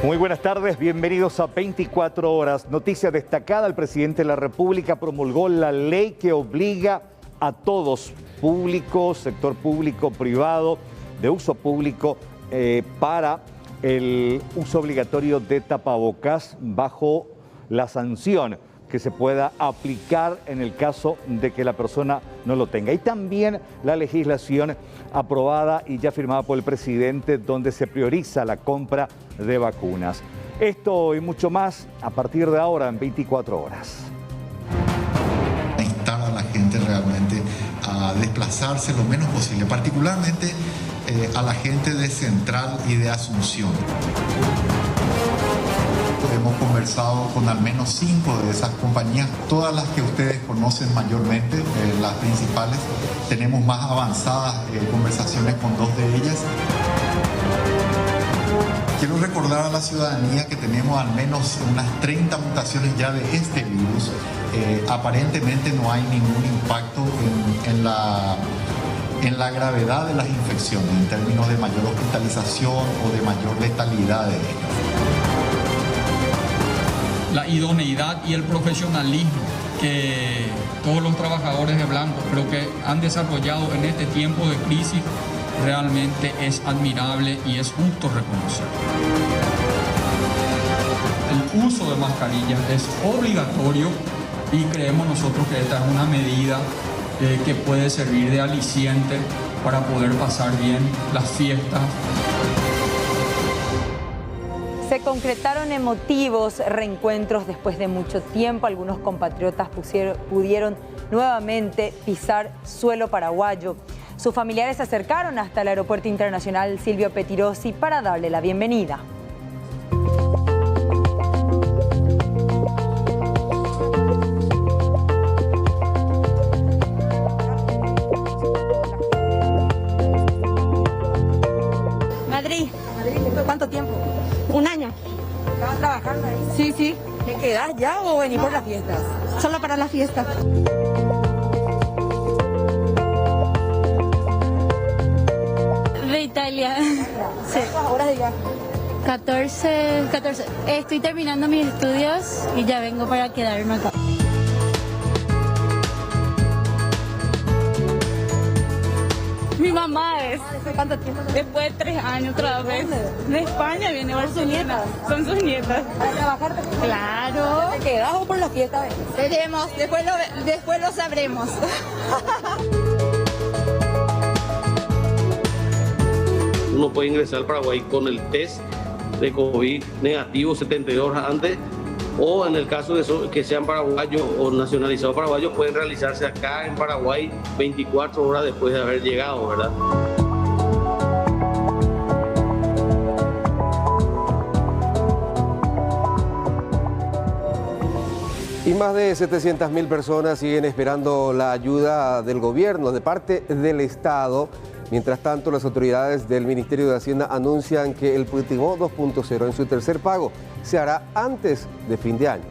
Muy buenas tardes, bienvenidos a 24 horas. Noticia destacada, el presidente de la República promulgó la ley que obliga a todos, público, sector público, privado, de uso público, para el uso obligatorio de tapabocas bajo la sanción que se pueda aplicar en el caso de que la persona no lo tenga. Y también la legislación aprobada y ya firmada por el presidente, donde se prioriza la compra de vacunas. Esto y mucho más a partir de ahora en 24 horas. Instar a la gente realmente a desplazarse lo menos posible, particularmente a la gente de Central y de Asunción. Hemos conversado con al menos 5 de esas compañías, todas las que ustedes conocen mayormente, las principales. Tenemos más avanzadas conversaciones con 2 de ellas. Quiero recordar a la ciudadanía que tenemos al menos unas 30 mutaciones ya de este virus. Aparentemente no hay ningún impacto en la gravedad de las infecciones, en términos de mayor hospitalización o de mayor letalidad de ellas. La idoneidad y el profesionalismo que todos los trabajadores de Blanco creo que han desarrollado en este tiempo de crisis realmente es admirable y es justo reconocer. El uso de mascarillas es obligatorio y creemos nosotros que esta es una medida que puede servir de aliciente para poder pasar bien las fiestas. Se concretaron emotivos reencuentros después de mucho tiempo. Algunos compatriotas pudieron nuevamente pisar suelo paraguayo. Sus familiares se acercaron hasta el Aeropuerto Internacional Silvio Pettirossi para darle la bienvenida. Madrid. ¿Cuánto tiempo? 1 año. ¿Estabas trabajando ahí? Sí, sí. ¿Te quedás ya o venís por las fiestas? Solo para la fiesta. De Italia. Sí. ¿Cuántas horas de viaje? 14. Estoy terminando mis estudios y ya vengo para quedarme acá. Mi mamá es. ¿Después de cuánto tiempo? Después de 3 años otra vez. De España viene. ¿Son sus nietas? Son sus nietas. ¿Para trabajar también? Claro. ¿Te quedás o por la fiesta venís? Veremos, después lo sabremos. Uno puede ingresar al Paraguay con el test de COVID negativo 72 horas antes, o en el caso de que sean paraguayos o nacionalizados paraguayos, pueden realizarse acá en Paraguay 24 horas después de haber llegado, ¿verdad? Y más de 700.000 personas siguen esperando la ayuda del gobierno, de parte del Estado. Mientras tanto, las autoridades del Ministerio de Hacienda anuncian que el Puigdemont 2.0 en su tercer pago se hará antes de fin de año.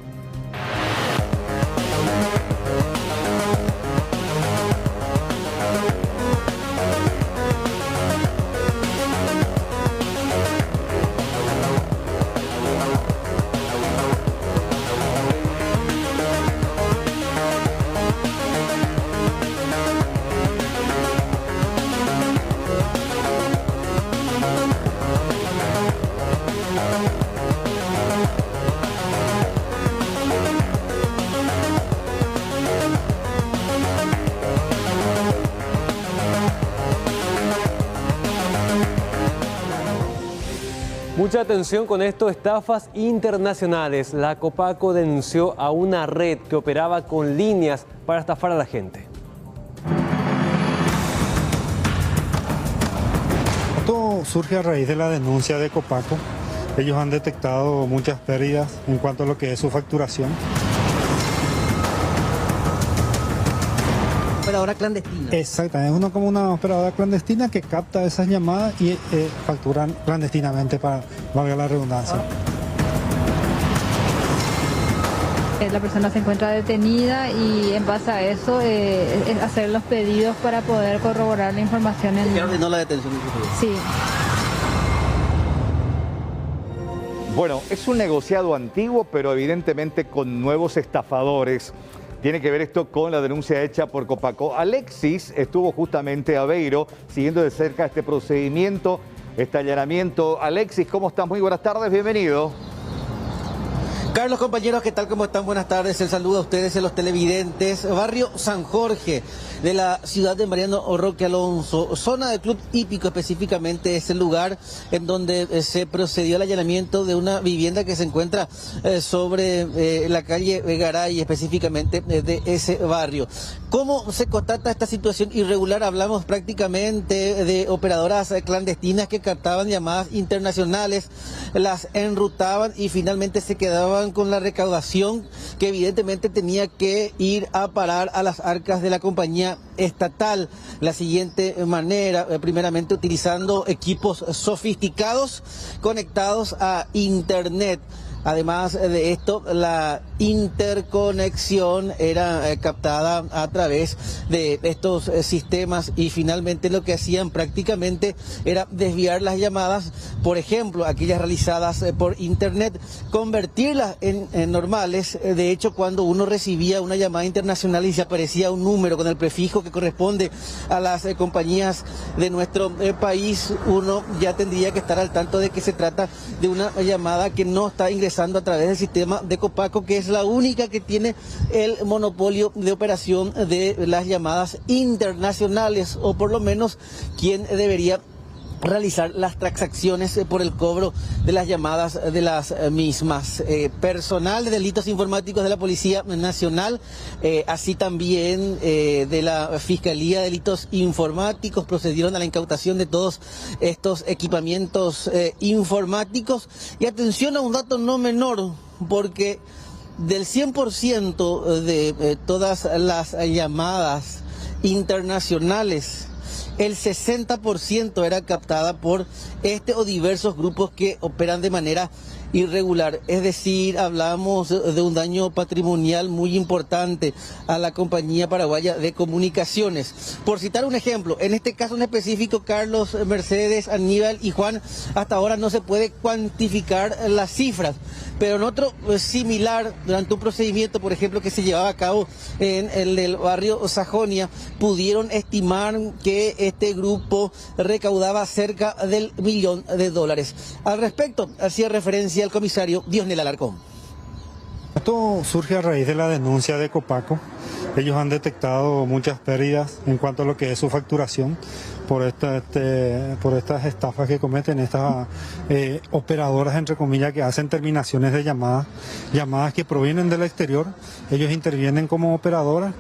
Mucha atención con esto, estafas internacionales. La Copaco denunció a una red que operaba con líneas para estafar a la gente. Esto surge a raíz de la denuncia de Copaco. Ellos han detectado muchas pérdidas en cuanto a lo que es su facturación. Operadora clandestina. Exactamente, es uno como una operadora clandestina que capta esas llamadas y facturan clandestinamente, para valga la redundancia. La persona se encuentra detenida y en base a eso es hacer los pedidos para poder corroborar la información. ¿Qué ordenó la detención? Sí. Bueno, es un negociado antiguo, pero evidentemente con nuevos estafadores. Tiene que ver esto con la denuncia hecha por Copaco. Alexis estuvo justamente a Aveiro siguiendo de cerca este procedimiento, este allanamiento. Alexis, ¿cómo estás? Muy buenas tardes, bienvenido. Carlos, compañeros, ¿qué tal? ¿Cómo están? Buenas tardes. El saludo a ustedes, a los televidentes. Barrio San Jorge de la ciudad de Mariano Roque Alonso. Zona del Club Hípico específicamente es el lugar en donde se procedió al allanamiento de una vivienda que se encuentra sobre la calle Garay, específicamente de ese barrio. ¿Cómo se constata esta situación irregular? Hablamos prácticamente de operadoras clandestinas que captaban llamadas internacionales, las enrutaban y finalmente se quedaban con la recaudación que evidentemente tenía que ir a parar a las arcas de la compañía estatal. La siguiente manera, primeramente utilizando equipos sofisticados conectados a internet. Además de esto, la interconexión era captada a través de estos sistemas y finalmente lo que hacían prácticamente era desviar las llamadas, por ejemplo, aquellas realizadas por internet, convertirlas en normales. De hecho, cuando uno recibía una llamada internacional y se aparecía un número con el prefijo que corresponde a las compañías de nuestro país, uno ya tendría que estar al tanto de que se trata de una llamada que no está ingresando a través del sistema de Copaco, que es la única que tiene el monopolio de operación de las llamadas internacionales, o por lo menos quien debería realizar las transacciones por el cobro de las llamadas de las mismas. Personal de delitos informáticos de la Policía Nacional, así también de la Fiscalía de Delitos Informáticos, procedieron a la incautación de todos estos equipamientos informáticos. Y atención a un dato no menor, porque del 100% de todas las llamadas internacionales, el 60% era captada por este o diversos grupos que operan de manera irregular. Es decir, hablamos de un daño patrimonial muy importante a la compañía paraguaya de comunicaciones. Por citar un ejemplo, en este caso en específico, Carlos, Mercedes, Aníbal y Juan, hasta ahora no se puede cuantificar las cifras, pero en otro similar, durante un procedimiento, por ejemplo, que se llevaba a cabo en el del barrio Sajonia, pudieron estimar que este grupo recaudaba cerca del $1.000.000. Al respecto, hacía referencia el comisario Diosnel Alarcón. Esto surge a raíz de la denuncia de Copaco. Ellos han detectado muchas pérdidas en cuanto a lo que es su facturación por estas estafas que cometen estas operadoras, entre comillas, que hacen terminaciones de llamadas que provienen del exterior. Ellos intervienen como operadoras.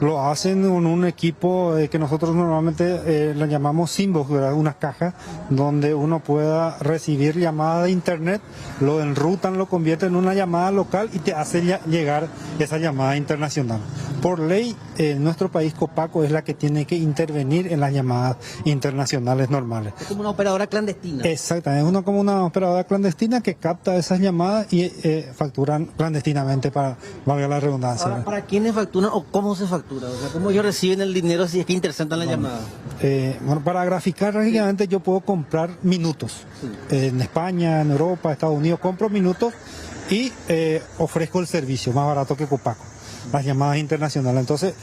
Lo hacen con un equipo que nosotros normalmente le llamamos Simbox, ¿verdad? Una caja donde uno pueda recibir llamada de internet, lo enrutan, lo convierten en una llamada local y te hace llegar esa llamada internacional. Por ley, en nuestro país, Copaco es la que tiene que intervenir en las llamadas internacionales normales. Es como una operadora clandestina. Exactamente, es como una operadora clandestina que capta esas llamadas y facturan clandestinamente, para valga la redundancia. Ahora, ¿para quiénes facturan o cómo se factura? O sea, ¿cómo ellos reciben el dinero si es que interceptan la llamada? Bueno, para graficar rápidamente, yo puedo comprar minutos. Sí. En España, en Europa, Estados Unidos, compro minutos y ofrezco el servicio más barato que Copaco, las llamadas internacionales. Entonces,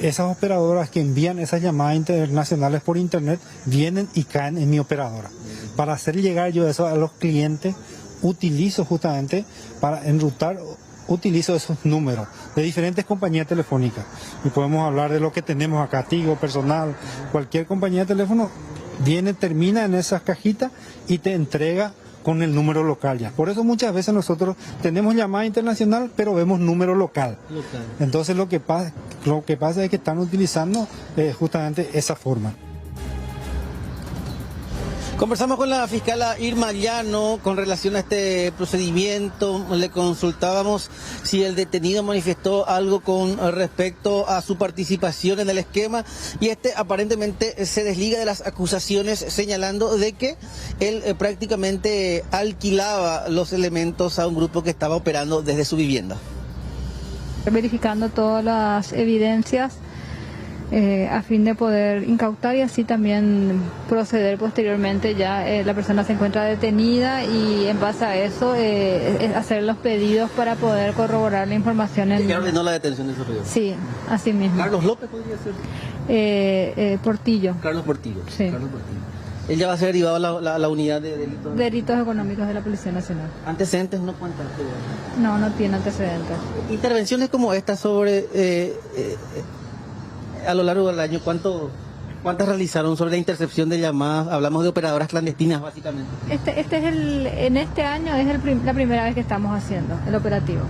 esas operadoras que envían esas llamadas internacionales por internet vienen y caen en mi operadora. Para hacer llegar yo eso a los clientes, utilizo justamente para enrutar, utilizo esos números de diferentes compañías telefónicas. Y podemos hablar de lo que tenemos acá, Tigo, Personal, cualquier compañía de teléfono, viene, termina en esas cajitas y te entrega con el número local ya. Por eso muchas veces nosotros tenemos llamada internacional, pero vemos número local. Entonces lo que pasa es que están utilizando justamente esa forma. Conversamos con la fiscal Irma Llano con relación a este procedimiento. Le consultábamos si el detenido manifestó algo con respecto a su participación en el esquema, y este aparentemente se desliga de las acusaciones, señalando de que él prácticamente alquilaba los elementos a un grupo que estaba operando desde su vivienda. Verificando todas las evidencias, a fin de poder incautar y así también proceder posteriormente. Ya la persona se encuentra detenida y en base a eso hacer los pedidos para poder corroborar la información. ¿Ya ordenó la detención del superior? Sí, así mismo. ¿Carlos López podría ser? Portillo. Carlos Portillo. Sí. Carlos Portillo. Él ya va a ser derivado a la unidad de delitos. Delitos económicos de la Policía Nacional. ¿Antecedentes no cuentan? No tiene antecedentes. Intervenciones como esta sobre... a lo largo del año, ¿cuántas realizaron sobre la intercepción de llamadas? Hablamos de operadoras clandestinas, básicamente. En este año es la primera vez que estamos haciendo el operativo.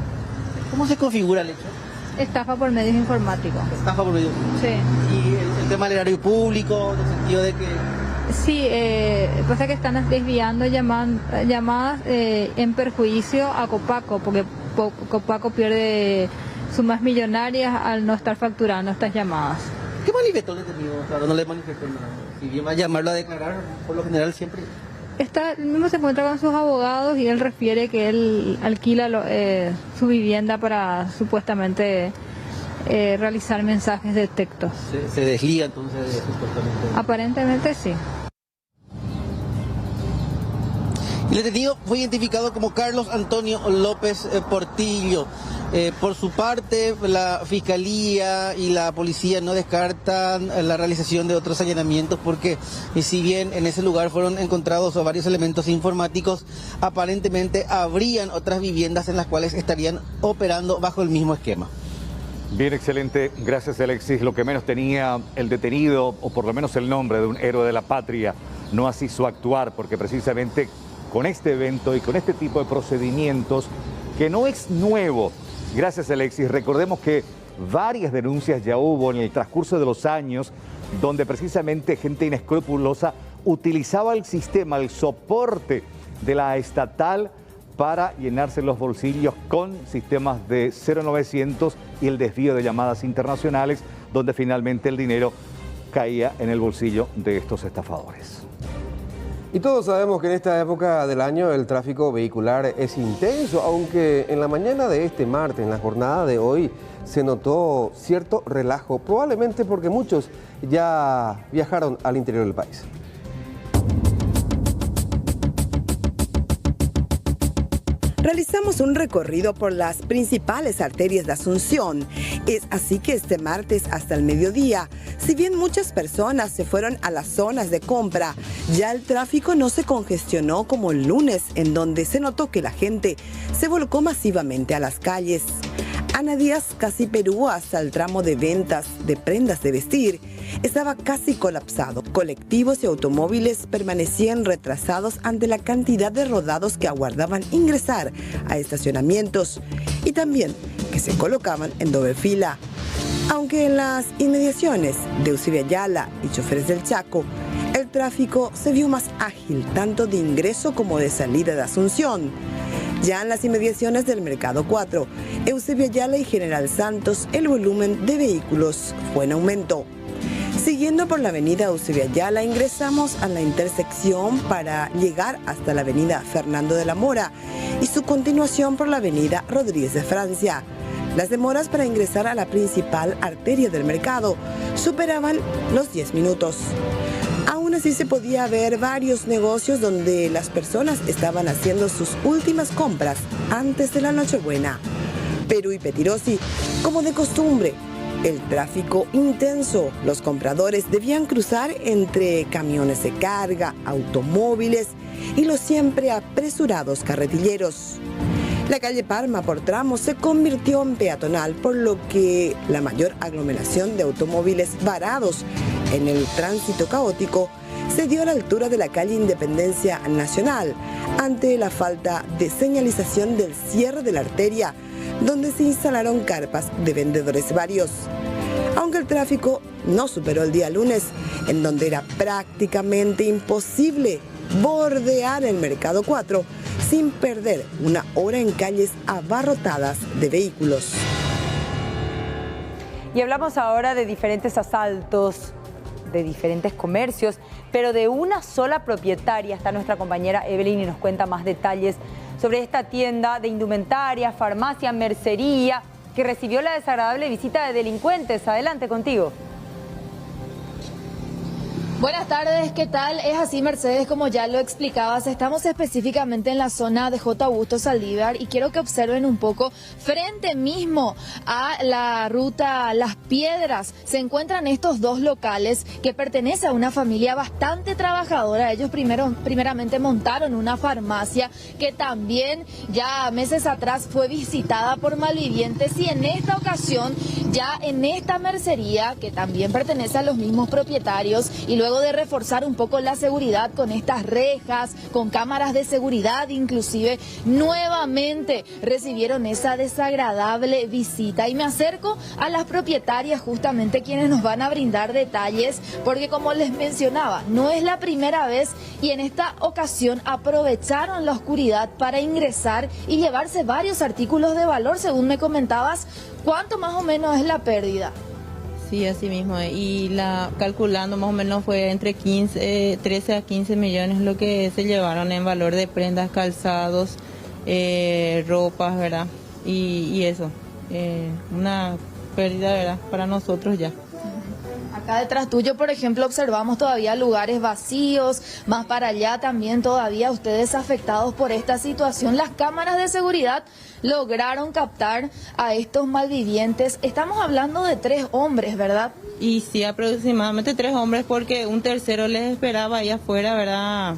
¿Cómo se configura el hecho? Estafa por medios informáticos. Estafa por medios informáticos. Sí. ¿Y el tema del erario público, en el sentido de que...? Sí, pasa que están desviando llamadas en perjuicio a Copaco, porque Copaco pierde sumas millonarias al no estar facturando estas llamadas. ¿Qué manifestó el detenido? Claro, no le manifestó nada. Si bien va a llamarlo a declarar, por lo general siempre... Él mismo se encuentra con sus abogados y él refiere que él alquila su vivienda para supuestamente realizar mensajes de texto. ¿Se desliga entonces supuestamente? Aparentemente sí. El detenido fue identificado como Carlos Antonio López Portillo. Por su parte, la Fiscalía y la Policía no descartan la realización de otros allanamientos porque si bien en ese lugar fueron encontrados varios elementos informáticos, aparentemente habrían otras viviendas en las cuales estarían operando bajo el mismo esquema. Bien, excelente. Gracias, Alexis. Lo que menos tenía el detenido, o por lo menos el nombre de un héroe de la patria, no así su actuar, porque precisamente con este evento y con este tipo de procedimientos, que no es nuevo. Gracias, Alexis. Recordemos que varias denuncias ya hubo en el transcurso de los años donde precisamente gente inescrupulosa utilizaba el sistema, el soporte de la estatal para llenarse los bolsillos con sistemas de 0900 y el desvío de llamadas internacionales, donde finalmente el dinero caía en el bolsillo de estos estafadores. Y todos sabemos que en esta época del año el tráfico vehicular es intenso, aunque en la mañana de este martes, en la jornada de hoy, se notó cierto relajo, probablemente porque muchos ya viajaron al interior del país. Realizamos un recorrido por las principales arterias de Asunción. Es así que este martes hasta el mediodía, si bien muchas personas se fueron a las zonas de compra, ya el tráfico no se congestionó como el lunes, en donde se notó que la gente se volcó masivamente a las calles. Ana Díaz, casi Perú, hasta el tramo de ventas de prendas de vestir, estaba casi colapsado. Colectivos y automóviles permanecían retrasados ante la cantidad de rodados que aguardaban ingresar a estacionamientos y también que se colocaban en doble fila. Aunque en las inmediaciones de Eusebio Ayala y Choferes del Chaco, el tráfico se vio más ágil, tanto de ingreso como de salida de Asunción. Ya en las inmediaciones del Mercado 4, Eusebio Ayala y General Santos, el volumen de vehículos fue en aumento. Siguiendo por la avenida Eusebio Ayala, ingresamos a la intersección para llegar hasta la avenida Fernando de la Mora y su continuación por la avenida Rodríguez de Francia. Las demoras para ingresar a la principal arteria del mercado superaban los 10 minutos. Aún así se podía ver varios negocios donde las personas estaban haciendo sus últimas compras antes de la Nochebuena. Perú y Petirosi, como de costumbre, el tráfico intenso. Los compradores debían cruzar entre camiones de carga, automóviles y los siempre apresurados carretilleros. La calle Parma por tramos se convirtió en peatonal, por lo que la mayor aglomeración de automóviles varados en el tránsito caótico se dio a la altura de la calle Independencia Nacional, ante la falta de señalización del cierre de la arteria, donde se instalaron carpas de vendedores varios. Aunque el tráfico no superó el día lunes, en donde era prácticamente imposible bordear el Mercado 4 sin perder una hora en calles abarrotadas de vehículos. Y hablamos ahora de diferentes asaltos, de diferentes comercios, pero de una sola propietaria. Está nuestra compañera Evelyn y nos cuenta más detalles sobre esta tienda de indumentaria, farmacia, mercería, que recibió la desagradable visita de delincuentes. Adelante contigo. Buenas tardes, ¿qué tal? Es así, Mercedes, como ya lo explicabas, estamos específicamente en la zona de J. Augusto Saldívar y quiero que observen un poco, frente mismo a la ruta Las Piedras, se encuentran estos dos locales que pertenecen a una familia bastante trabajadora. Ellos primeramente montaron una farmacia que también ya meses atrás fue visitada por malvivientes y en esta ocasión, ya en esta mercería, que también pertenece a los mismos propietarios, y luego de reforzar un poco la seguridad con estas rejas, con cámaras de seguridad inclusive, nuevamente recibieron esa desagradable visita. Y me acerco a las propietarias, justamente quienes nos van a brindar detalles, porque como les mencionaba, no es la primera vez y en esta ocasión aprovecharon la oscuridad para ingresar y llevarse varios artículos de valor, según me comentabas. ¿Cuánto más o menos es la pérdida? Sí, así mismo, y calculando más o menos fue entre 13 a 15 millones lo que se llevaron en valor de prendas, calzados, ropas, ¿verdad? Y eso, una pérdida, ¿verdad? Para nosotros ya. Acá detrás tuyo, por ejemplo, observamos todavía lugares vacíos, más para allá también todavía ustedes afectados por esta situación. Las cámaras de seguridad lograron captar a estos malvivientes. Estamos hablando de 3 hombres, ¿verdad? Y sí, aproximadamente 3 hombres, porque un tercero les esperaba ahí afuera, ¿verdad?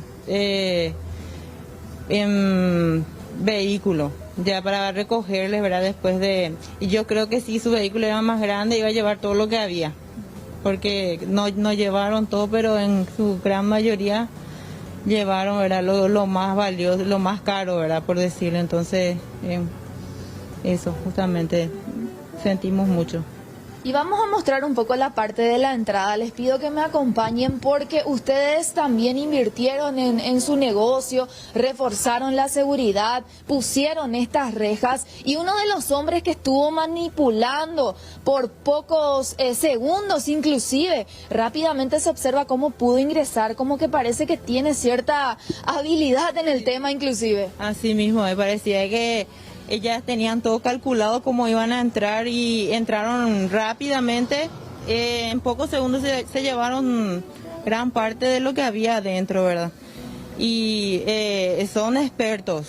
En vehículo, ya para recogerles, ¿verdad? Después de... Y yo creo que si su vehículo era más grande, iba a llevar todo lo que había, porque no llevaron todo, pero en su gran mayoría llevaron, ¿verdad? Lo más valioso, lo más caro, ¿verdad? Por decirlo. Entonces, eso, justamente, sentimos mucho. Y vamos a mostrar un poco la parte de la entrada. Les pido que me acompañen porque ustedes también invirtieron en su negocio, reforzaron la seguridad, pusieron estas rejas y uno de los hombres que estuvo manipulando por pocos segundos inclusive, rápidamente se observa cómo pudo ingresar, como que parece que tiene cierta habilidad en el tema inclusive. Así mismo, me parecía que ellas tenían todo calculado cómo iban a entrar y entraron rápidamente. En pocos segundos se llevaron gran parte de lo que había adentro, ¿verdad? Y son expertos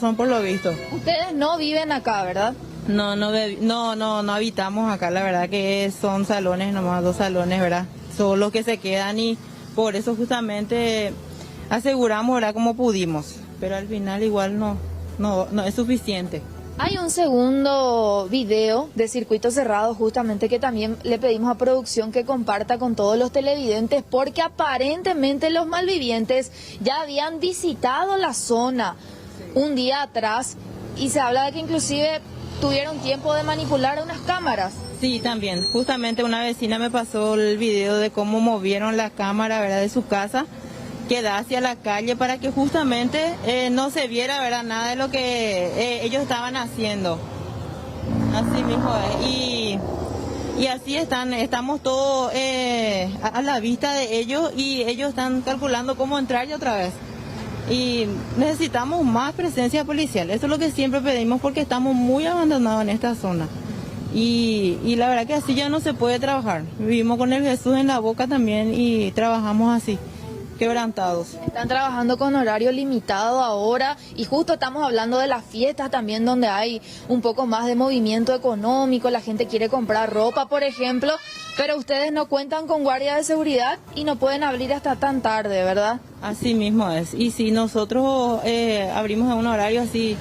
son por lo visto. Ustedes no viven acá, ¿verdad? No habitamos acá, la verdad que son salones, nomás 2 salones, ¿verdad? Son los que se quedan y por eso justamente aseguramos, ¿verdad? Como pudimos, pero al final igual no es suficiente. Hay un segundo video de circuito cerrado justamente que también le pedimos a producción que comparta con todos los televidentes porque aparentemente los malvivientes ya habían visitado la zona un día atrás y se habla de que inclusive tuvieron tiempo de manipular unas cámaras. Sí, también. Justamente una vecina me pasó el video de cómo movieron la cámara, ¿verdad? De su casa, que da hacia la calle para que justamente no se viera, ¿verdad? Nada de lo que ellos estaban haciendo. Así mismo es. Y así estamos todos a la vista de ellos y ellos están calculando cómo entrar y otra vez. Y necesitamos más presencia policial. Eso es lo que siempre pedimos porque estamos muy abandonados en esta zona. Y la verdad que así ya no se puede trabajar. Vivimos con el Jesús en la boca también y trabajamos así, quebrantados. Están trabajando con horario limitado ahora y justo estamos hablando de las fiestas también donde hay un poco más de movimiento económico, la gente quiere comprar ropa, por ejemplo, pero ustedes no cuentan con guardia de seguridad y no pueden abrir hasta tan tarde, ¿verdad? Así mismo es. Y si nosotros abrimos en un horario así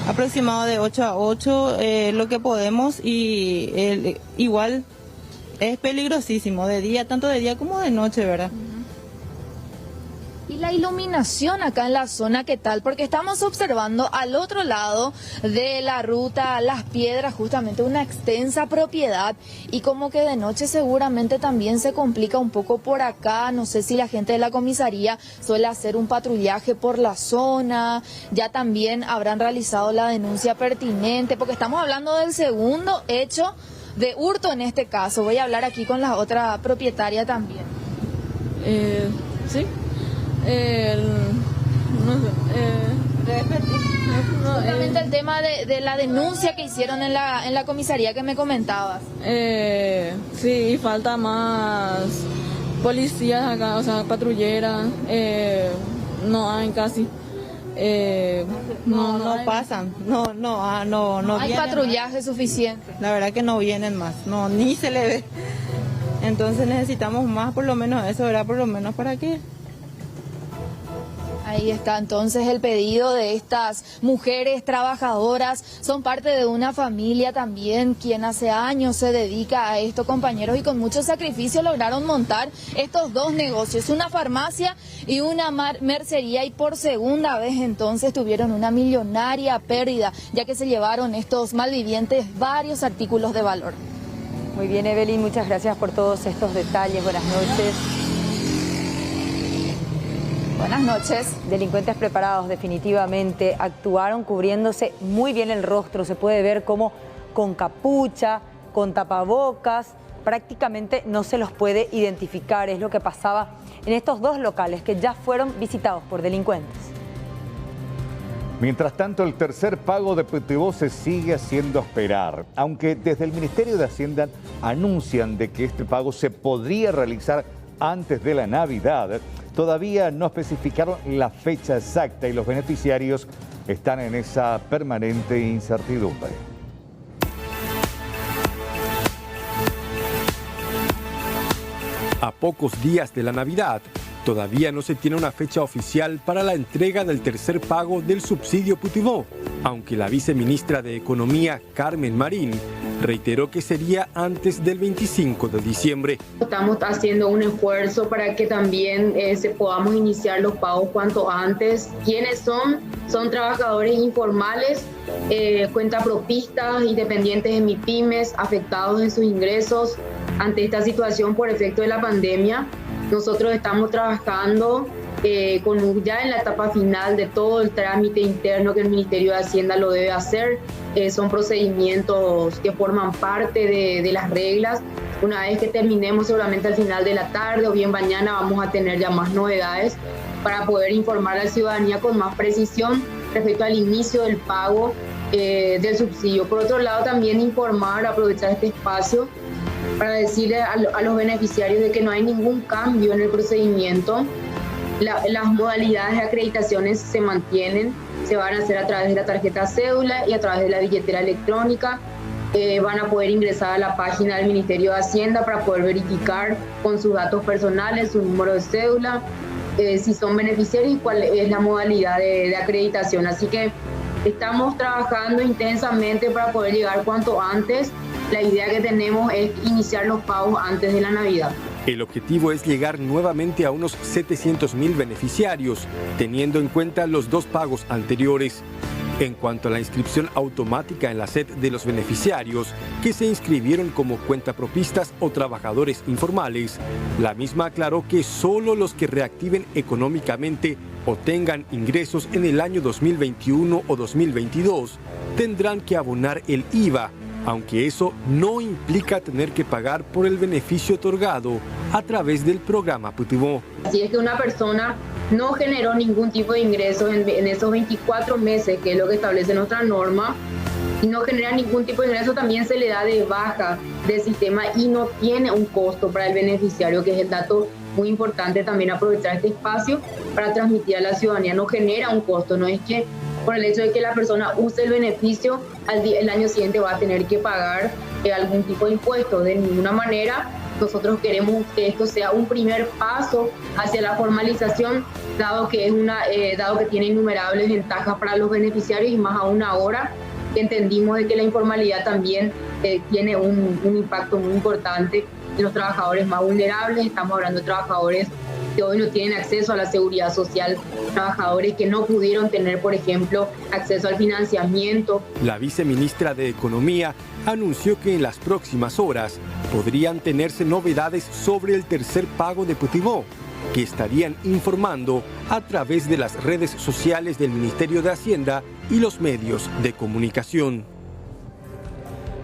aproximado de 8 a 8, lo que podemos y igual es peligrosísimo de día, tanto de día como de noche, ¿verdad? Y la iluminación acá en la zona, ¿qué tal? Porque estamos observando al otro lado de la ruta Las Piedras justamente una extensa propiedad y como que de noche seguramente también se complica un poco por acá. No sé si la gente de la comisaría suele hacer un patrullaje por la zona, ya también habrán realizado la denuncia pertinente, porque estamos hablando del segundo hecho de hurto en este caso. Voy a hablar aquí con la otra propietaria también. Sí. Justamente el tema de la denuncia que hicieron en la comisaría que me comentabas. Sí, falta más policías acá, o sea, patrulleras, no hay casi. No pasan, no hay vienen patrullaje más. suficiente. La verdad que no vienen más, no, ni se le ve. Entonces necesitamos más, por lo menos eso, ¿verdad? Por lo menos para qué. Ahí está entonces el pedido de estas mujeres trabajadoras, son parte de una familia también, quien hace años se dedica a esto, compañeros, y con mucho sacrificio lograron montar estos dos negocios, una farmacia y una mercería, y por segunda vez entonces tuvieron una millonaria pérdida, ya que se llevaron estos malvivientes varios artículos de valor. Muy bien, Evelyn, muchas gracias por todos estos detalles. Buenas noches. Buenas noches. Delincuentes preparados definitivamente actuaron cubriéndose muy bien el rostro. Se puede ver como con capucha, con tapabocas, prácticamente no se los puede identificar. Es lo que pasaba en estos dos locales que ya fueron visitados por delincuentes. Mientras tanto, el tercer pago de Petribó se sigue haciendo esperar, aunque desde el Ministerio de Hacienda anuncian de que este pago se podría realizar antes de la Navidad. Todavía no especificaron la fecha exacta y los beneficiarios están en esa permanente incertidumbre. A pocos días de la Navidad, todavía no se tiene una fecha oficial para la entrega del tercer pago del subsidio Petribó, aunque la viceministra de Economía, Carmen Marín, reiteró que sería antes del 25 de diciembre. Estamos haciendo un esfuerzo para que también podamos iniciar los pagos cuanto antes. ¿Quiénes son? Son trabajadores informales, cuentapropistas, independientes de MIPYMES, afectados en sus ingresos ante esta situación por efecto de la pandemia. Nosotros estamos trabajando ya en la etapa final de todo el trámite interno que el Ministerio de Hacienda lo debe hacer. Son procedimientos que forman parte de las reglas. Una vez que terminemos, seguramente al final de la tarde o bien mañana, vamos a tener ya más novedades para poder informar a la ciudadanía con más precisión respecto al inicio del pago del subsidio. Por otro lado, también aprovechar este espacio para decirle a los beneficiarios de que no hay ningún cambio en el procedimiento. Las modalidades de acreditaciones se mantienen, se van a hacer a través de la tarjeta cédula y a través de la billetera electrónica. Van a poder ingresar a la página del Ministerio de Hacienda para poder verificar con sus datos personales, su número de cédula, si son beneficiarios y cuál es la modalidad de acreditación. Así que estamos trabajando intensamente para poder llegar cuanto antes. La idea que tenemos es iniciar los pagos antes de la Navidad. El objetivo es llegar nuevamente a unos 700.000 beneficiarios, teniendo en cuenta los dos pagos anteriores. En cuanto a la inscripción automática en la SED de los beneficiarios que se inscribieron como cuentapropistas o trabajadores informales, la misma aclaró que solo los que reactiven económicamente o tengan ingresos en el año 2021 o 2022 tendrán que abonar el IVA, aunque eso no implica tener que pagar por el beneficio otorgado a través del programa Petribó. Así es que una persona no generó ningún tipo de ingresos en esos 24 meses, que es lo que establece nuestra norma, y no genera ningún tipo de ingreso, también se le da de baja del sistema y no tiene un costo para el beneficiario, que es el dato muy importante. También aprovechar este espacio para transmitir a la ciudadanía, no genera un costo, no es que por el hecho de que la persona use el beneficio, el año siguiente va a tener que pagar algún tipo de impuesto. De ninguna manera. Nosotros queremos que esto sea un primer paso hacia la formalización, dado que tiene innumerables ventajas para los beneficiarios, y más aún ahora que entendimos de que la informalidad también tiene un impacto muy importante en los trabajadores más vulnerables. Estamos hablando de trabajadores que hoy no tienen acceso a la seguridad social, trabajadores que no pudieron tener, por ejemplo, acceso al financiamiento. La viceministra de Economía anunció que en las próximas horas podrían tenerse novedades sobre el tercer pago de Petribó, que estarían informando a través de las redes sociales del Ministerio de Hacienda y los medios de comunicación.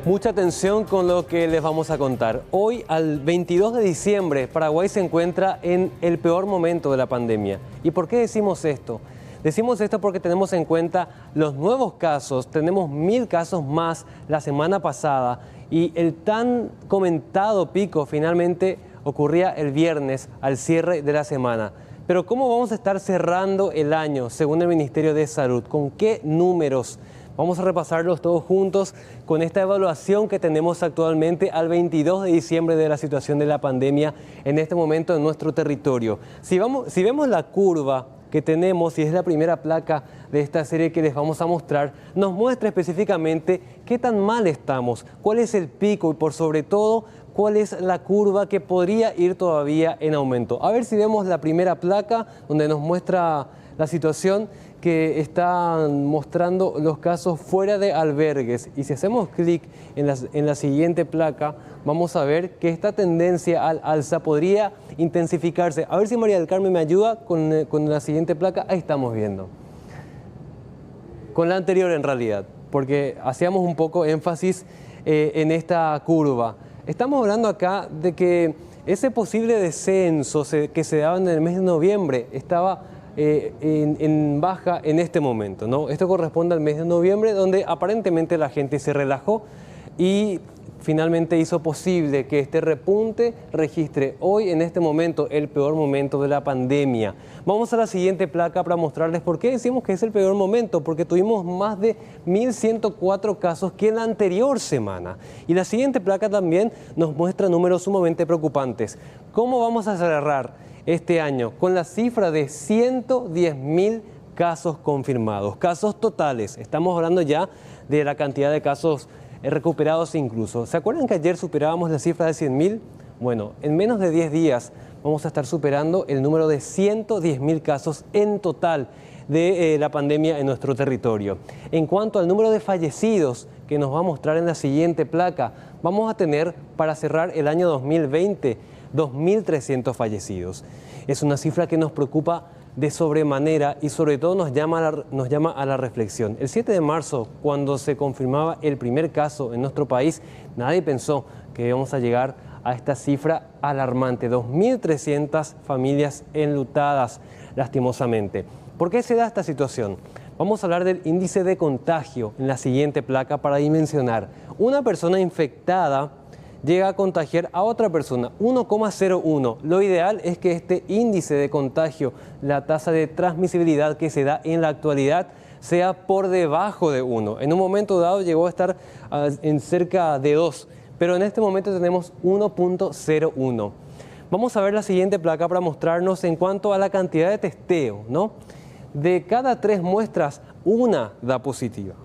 Mucha atención con lo que les vamos a contar. Hoy, al 22 de diciembre, Paraguay se encuentra en el peor momento de la pandemia. ¿Y por qué decimos esto? Decimos esto porque tenemos en cuenta los nuevos casos. Tenemos 1000 casos más la semana pasada y el tan comentado pico finalmente ocurría el viernes al cierre de la semana. Pero ¿cómo vamos a estar cerrando el año según el Ministerio de Salud? ¿Con qué números? Vamos a repasarlos todos juntos con esta evaluación que tenemos actualmente al 22 de diciembre de la situación de la pandemia en este momento en nuestro territorio. Si vemos la curva que tenemos, y es la primera placa de esta serie que les vamos a mostrar, nos muestra específicamente qué tan mal estamos, cuál es el pico y por sobre todo cuál es la curva que podría ir todavía en aumento. A ver si vemos la primera placa donde nos muestra la situación que están mostrando los casos fuera de albergues. Y si hacemos clic en la siguiente placa, vamos a ver que esta tendencia al alza podría intensificarse. A ver si María del Carmen me ayuda con la siguiente placa. Ahí estamos viendo. Con la anterior en realidad, porque hacíamos un poco énfasis en esta curva. Estamos hablando acá de que ese posible descenso que se daba en el mes de noviembre estaba en baja en este momento, ¿no? Esto corresponde al mes de noviembre, donde aparentemente la gente se relajó y finalmente hizo posible que este repunte registre hoy, en este momento, el peor momento de la pandemia. Vamos a la siguiente placa para mostrarles por qué decimos que es el peor momento, porque tuvimos más de 1.104 casos que en la anterior semana. Y la siguiente placa también nos muestra números sumamente preocupantes. ¿Cómo vamos a cerrar este año? Con la cifra de 110.000 casos confirmados, casos totales. Estamos hablando ya de la cantidad de casos recuperados incluso. ¿Se acuerdan que ayer superábamos la cifra de 100.000? Bueno, en menos de 10 días vamos a estar superando el número de 110.000 casos en total de la pandemia en nuestro territorio. En cuanto al número de fallecidos que nos va a mostrar en la siguiente placa, vamos a tener para cerrar el año 2020 2.300 fallecidos. Es una cifra que nos preocupa de sobremanera y sobre todo nos llama a la reflexión. El 7 de marzo, cuando se confirmaba el primer caso en nuestro país, nadie pensó que íbamos a llegar a esta cifra alarmante, 2.300 familias enlutadas, lastimosamente. ¿Por qué se da esta situación? Vamos a hablar del índice de contagio en la siguiente placa para dimensionar. Una persona infectada llega a contagiar a otra persona, 1,01. Lo ideal es que este índice de contagio, la tasa de transmisibilidad que se da en la actualidad, sea por debajo de 1. En un momento dado llegó a estar en cerca de 2, pero en este momento tenemos 1,01. Vamos a ver la siguiente placa para mostrarnos en cuanto a la cantidad de testeo, ¿no? De cada 3 muestras, una da positiva.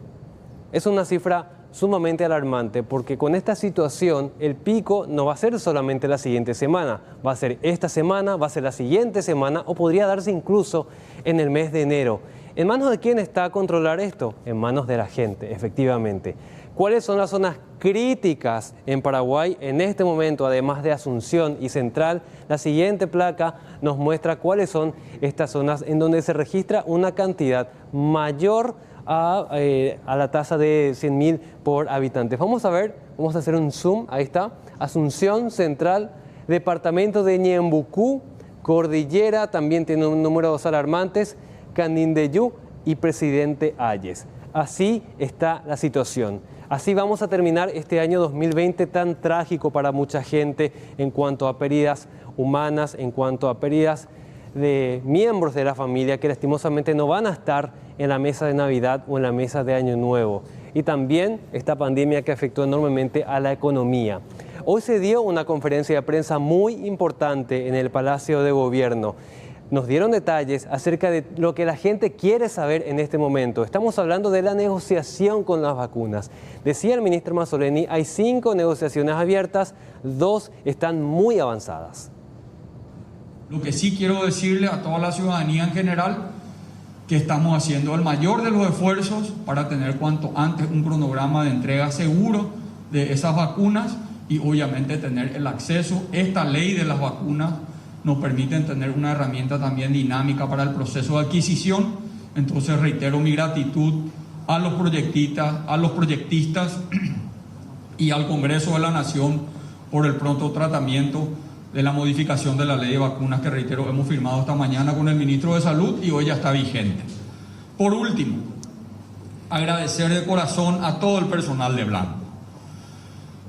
Es una cifra sumamente alarmante, porque con esta situación el pico no va a ser solamente la siguiente semana, va a ser esta semana, va a ser la siguiente semana o podría darse incluso en el mes de enero. ¿En manos de quién está a controlar esto? En manos de la gente, efectivamente. ¿Cuáles son las zonas críticas en Paraguay en este momento, además de Asunción y Central? La siguiente placa nos muestra cuáles son estas zonas en donde se registra una cantidad mayor a la tasa de 100.000 por habitantes. Vamos a ver, vamos a hacer un zoom, ahí está, Asunción, Central, departamento de Ñembucú, Cordillera, también tiene números alarmantes, Canindeyú y Presidente Hayes. Así está la situación. Así vamos a terminar este año 2020 tan trágico para mucha gente en cuanto a pérdidas humanas, en cuanto a pérdidas de miembros de la familia que lastimosamente no van a estar en la mesa de Navidad o en la mesa de Año Nuevo. Y también esta pandemia que afectó enormemente a la economía. Hoy se dio una conferencia de prensa muy importante en el Palacio de Gobierno. Nos dieron detalles acerca de lo que la gente quiere saber en este momento. Estamos hablando de la negociación con las vacunas. Decía el ministro Mazzoleni, hay 5 negociaciones abiertas, 2 están muy avanzadas. Lo que sí quiero decirle a toda la ciudadanía en general, que estamos haciendo el mayor de los esfuerzos para tener cuanto antes un cronograma de entrega seguro de esas vacunas y obviamente tener el acceso. Esta ley de las vacunas nos permite tener una herramienta también dinámica para el proceso de adquisición. Entonces reitero mi gratitud a los proyectistas y al Congreso de la Nación por el pronto tratamiento de la modificación de la ley de vacunas que, reitero, hemos firmado esta mañana con el ministro de Salud y hoy ya está vigente. Por último, agradecer de corazón a todo el personal de Blanco.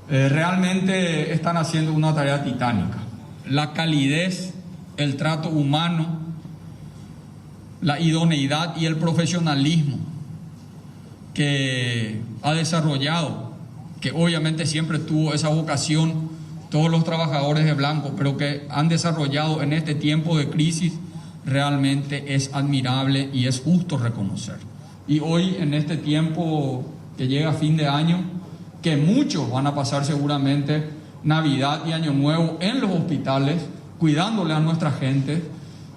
Realmente están haciendo una tarea titánica. la calidez, el trato humano, la idoneidad y el profesionalismo que ha desarrollado, que obviamente siempre tuvo esa vocación todos los trabajadores de blanco, pero que han desarrollado en este tiempo de crisis, realmente es admirable y es justo reconocer. Y hoy, en este tiempo que llega a fin de año, que muchos van a pasar seguramente Navidad y Año Nuevo en los hospitales, cuidándole a nuestra gente,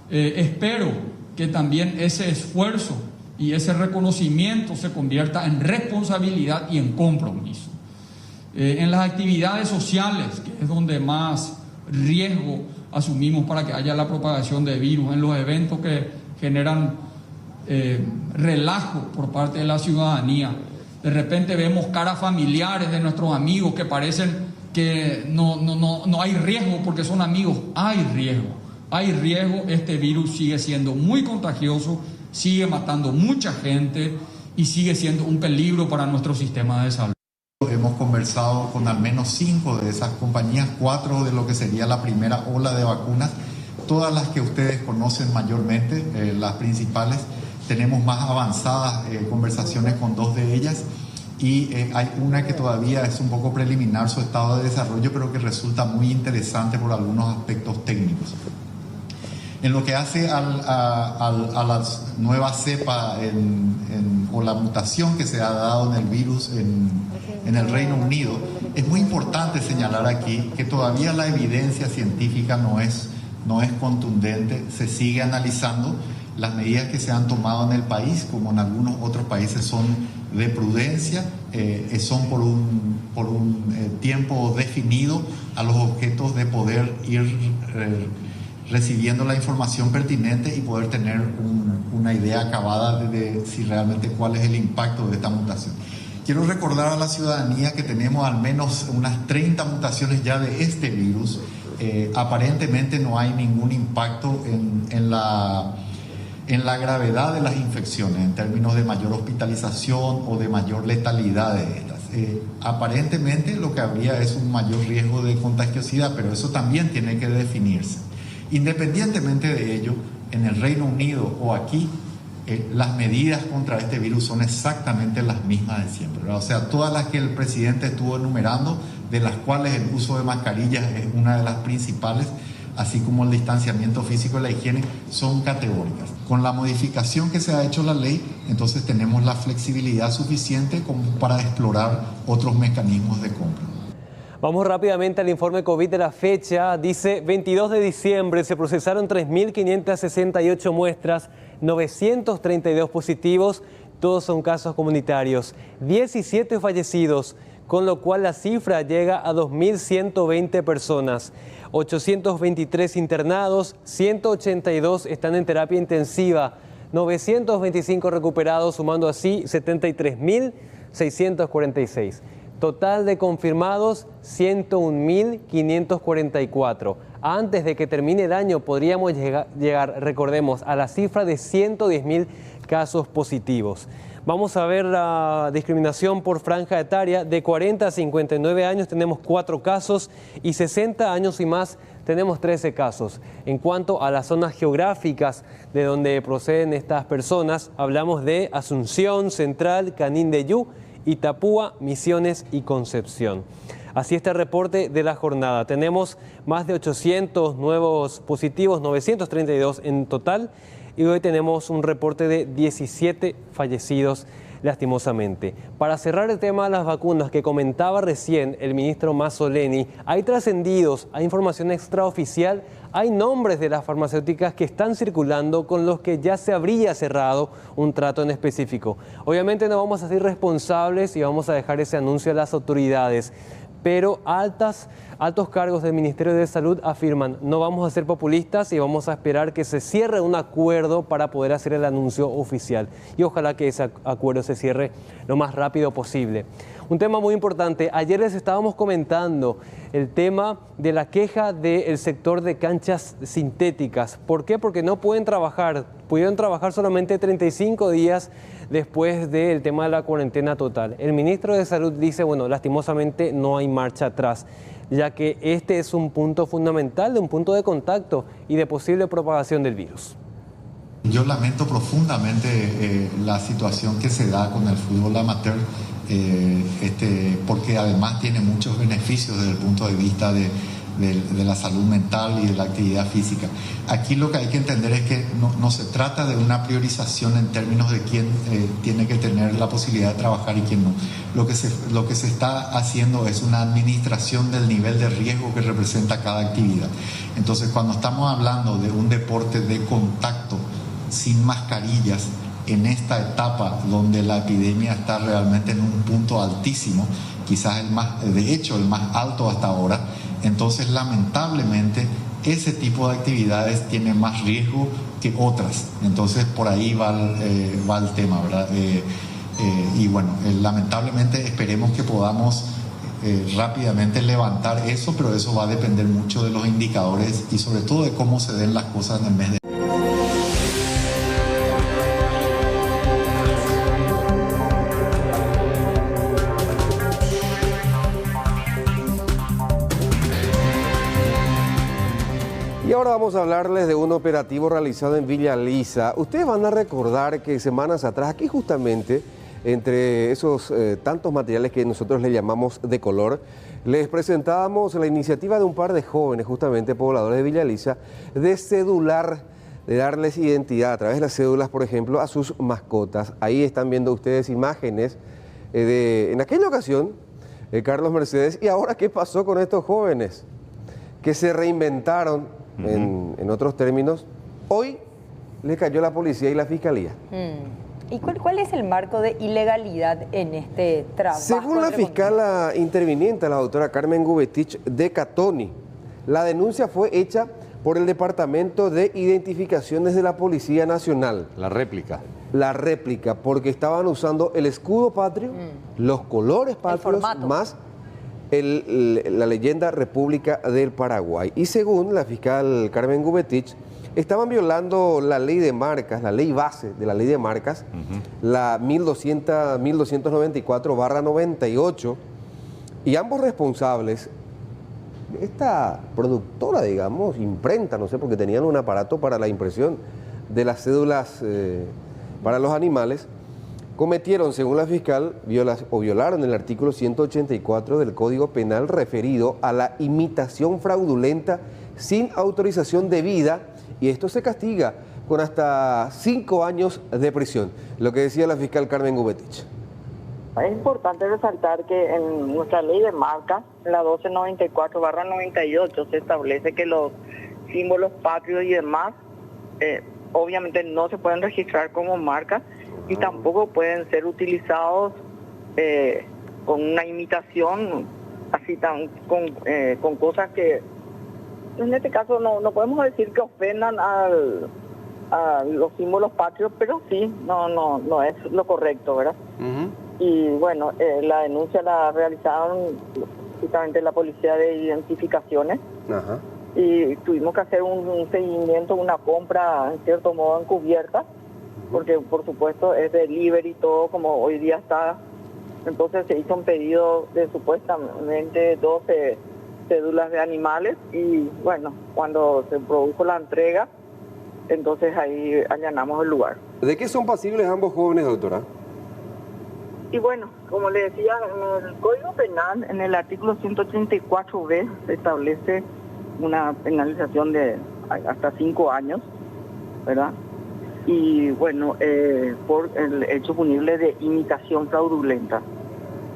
espero que también ese esfuerzo y ese reconocimiento se convierta en responsabilidad y en compromiso. En las actividades sociales, que es donde más riesgo asumimos para que haya la propagación de virus, en los eventos que generan relajo por parte de la ciudadanía, de repente vemos caras familiares de nuestros amigos que parecen que no hay riesgo porque son amigos. Hay riesgo, este virus sigue siendo muy contagioso, sigue matando mucha gente y sigue siendo un peligro para nuestro sistema de salud. Hemos conversado con al menos 5 de esas compañías, 4 de lo que sería la primera ola de vacunas, todas las que ustedes conocen mayormente, las principales. Tenemos más avanzadas conversaciones con 2 de ellas y hay una que todavía es un poco preliminar su estado de desarrollo, pero que resulta muy interesante por algunos aspectos técnicos. En lo que hace a la nueva cepa o la mutación que se ha dado en el virus en el Reino Unido, es muy importante señalar aquí que todavía la evidencia científica no es contundente, se sigue analizando. Las medidas que se han tomado en el país, como en algunos otros países, son de prudencia, son por un tiempo definido a los objetos de poder ir recibiendo la información pertinente y poder tener una idea acabada de si realmente cuál es el impacto de esta mutación. Quiero recordar a la ciudadanía que tenemos al menos unas 30 mutaciones ya de este virus. Aparentemente no hay ningún impacto en la gravedad de las infecciones, en términos de mayor hospitalización o de mayor letalidad de estas. Aparentemente lo que habría es un mayor riesgo de contagiosidad, pero eso también tiene que definirse. Independientemente de ello, en el Reino Unido o aquí, las medidas contra este virus son exactamente las mismas de siempre, ¿verdad? O sea, todas las que el presidente estuvo enumerando, de las cuales el uso de mascarillas es una de las principales, así como el distanciamiento físico y la higiene, son categóricas. Con la modificación que se ha hecho la ley, entonces tenemos la flexibilidad suficiente como para explorar otros mecanismos de compra. Vamos rápidamente al informe COVID de la fecha. Dice, 22 de diciembre se procesaron 3.568 muestras, 932 positivos, todos son casos comunitarios, 17 fallecidos, con lo cual la cifra llega a 2.120 personas, 823 internados, 182 están en terapia intensiva, 925 recuperados, sumando así 73.646. Total de confirmados, 101.544. Antes de que termine el año podríamos llegar, recordemos, a la cifra de 110.000 casos positivos. Vamos a ver la discriminación por franja etaria. De 40 a 59 años tenemos 4 casos y 60 años y más tenemos 13 casos. En cuanto a las zonas geográficas de donde proceden estas personas, hablamos de Asunción, Central, Canindeyú, Itapúa, Misiones y Concepción. Así está el reporte de la jornada. Tenemos más de 800 nuevos positivos, 932 en total, y hoy tenemos un reporte de 17 fallecidos lastimosamente. Para cerrar el tema de las vacunas que comentaba recién el ministro Mazzoleni, hay trascendidos, hay información extraoficial, hay nombres de las farmacéuticas que están circulando con los que ya se habría cerrado un trato en específico. Obviamente no vamos a ser responsables y vamos a dejar ese anuncio a las autoridades, pero altos cargos del Ministerio de Salud afirman, no vamos a ser populistas y vamos a esperar que se cierre un acuerdo para poder hacer el anuncio oficial. Y ojalá que ese acuerdo se cierre lo más rápido posible. Un tema muy importante, ayer les estábamos comentando el tema de la queja del sector de canchas sintéticas. ¿Por qué? Porque no pueden trabajar, pudieron trabajar solamente 35 días después del tema de la cuarentena total. El ministro de Salud dice, bueno, lastimosamente no hay marcha atrás. ya que este es un punto fundamental, un punto de contacto y de posible propagación del virus. Yo lamento profundamente la situación que se da con el fútbol amateur, porque además tiene muchos beneficios desde el punto de vista de la salud mental y de la actividad física. Aquí lo que hay que entender es que no se trata de una priorización en términos de quién tiene que tener la posibilidad de trabajar y quién no. Lo que se está haciendo es una administración del nivel de riesgo que representa cada actividad. Entonces, cuando estamos hablando de un deporte de contacto sin mascarillas, en esta etapa donde la epidemia está realmente en un punto altísimo, quizás el más alto hasta ahora, entonces lamentablemente ese tipo de actividades tiene más riesgo que otras. Entonces por ahí va el tema, ¿verdad? Y bueno, lamentablemente esperemos que podamos rápidamente levantar eso, pero eso va a depender mucho de los indicadores y sobre todo de cómo se den las cosas en el mes de... Y ahora vamos a hablarles de un operativo realizado en Villa Lisa. Ustedes van a recordar que semanas atrás, aquí justamente, entre esos tantos materiales que nosotros le llamamos de color, les presentábamos la iniciativa de un par de jóvenes, justamente pobladores de Villa Lisa, de cedular, de darles identidad a través de las cédulas, por ejemplo, a sus mascotas. Ahí están viendo ustedes imágenes en aquella ocasión, Carlos Mercedes. ¿Y ahora qué pasó con estos jóvenes? Que se reinventaron. En otros términos, hoy le cayó la policía y la fiscalía. ¿Y cuál es el marco de ilegalidad en este trabajo? Según la fiscala interviniente, la doctora Carmen Gubetich de Catoni, la denuncia fue hecha por el Departamento de Identificaciones de la Policía Nacional. La réplica. La réplica, porque estaban usando el escudo patrio, los colores patrios, más la leyenda República del Paraguay. Y según la fiscal Carmen Gubetich, estaban violando la ley de marcas, la ley base de la ley de marcas, la 1294/98, y ambos responsables, esta productora, digamos, imprenta, no sé, porque tenían un aparato para la impresión de las cédulas para los animales, cometieron, según la fiscal, violaron el artículo 184 del Código Penal referido a la imitación fraudulenta sin autorización debida, y esto se castiga con hasta 5 años de prisión, lo que decía la fiscal Carmen Gubetich. Es importante resaltar que en nuestra ley de marca, la 1294/98, se establece que los símbolos patrios y demás obviamente no se pueden registrar como marca y tampoco pueden ser utilizados con una imitación así con cosas que en este caso no podemos decir que ofendan a los símbolos patrios, pero sí, no es lo correcto, ¿verdad? Y bueno, la denuncia la realizaron justamente la Policía de Identificaciones. Y tuvimos que hacer un seguimiento, una compra en cierto modo encubierta, porque por supuesto es delivery todo como hoy día está. Entonces se hizo un pedido de supuestamente 12 cédulas de animales y bueno, cuando se produjo la entrega, entonces ahí allanamos el lugar. ¿De qué son pasibles ambos jóvenes, doctora? Y bueno, como le decía, en el Código Penal, en el artículo 134b, se establece una penalización de hasta 5 años, ¿verdad? Y bueno, por el hecho punible de imitación fraudulenta,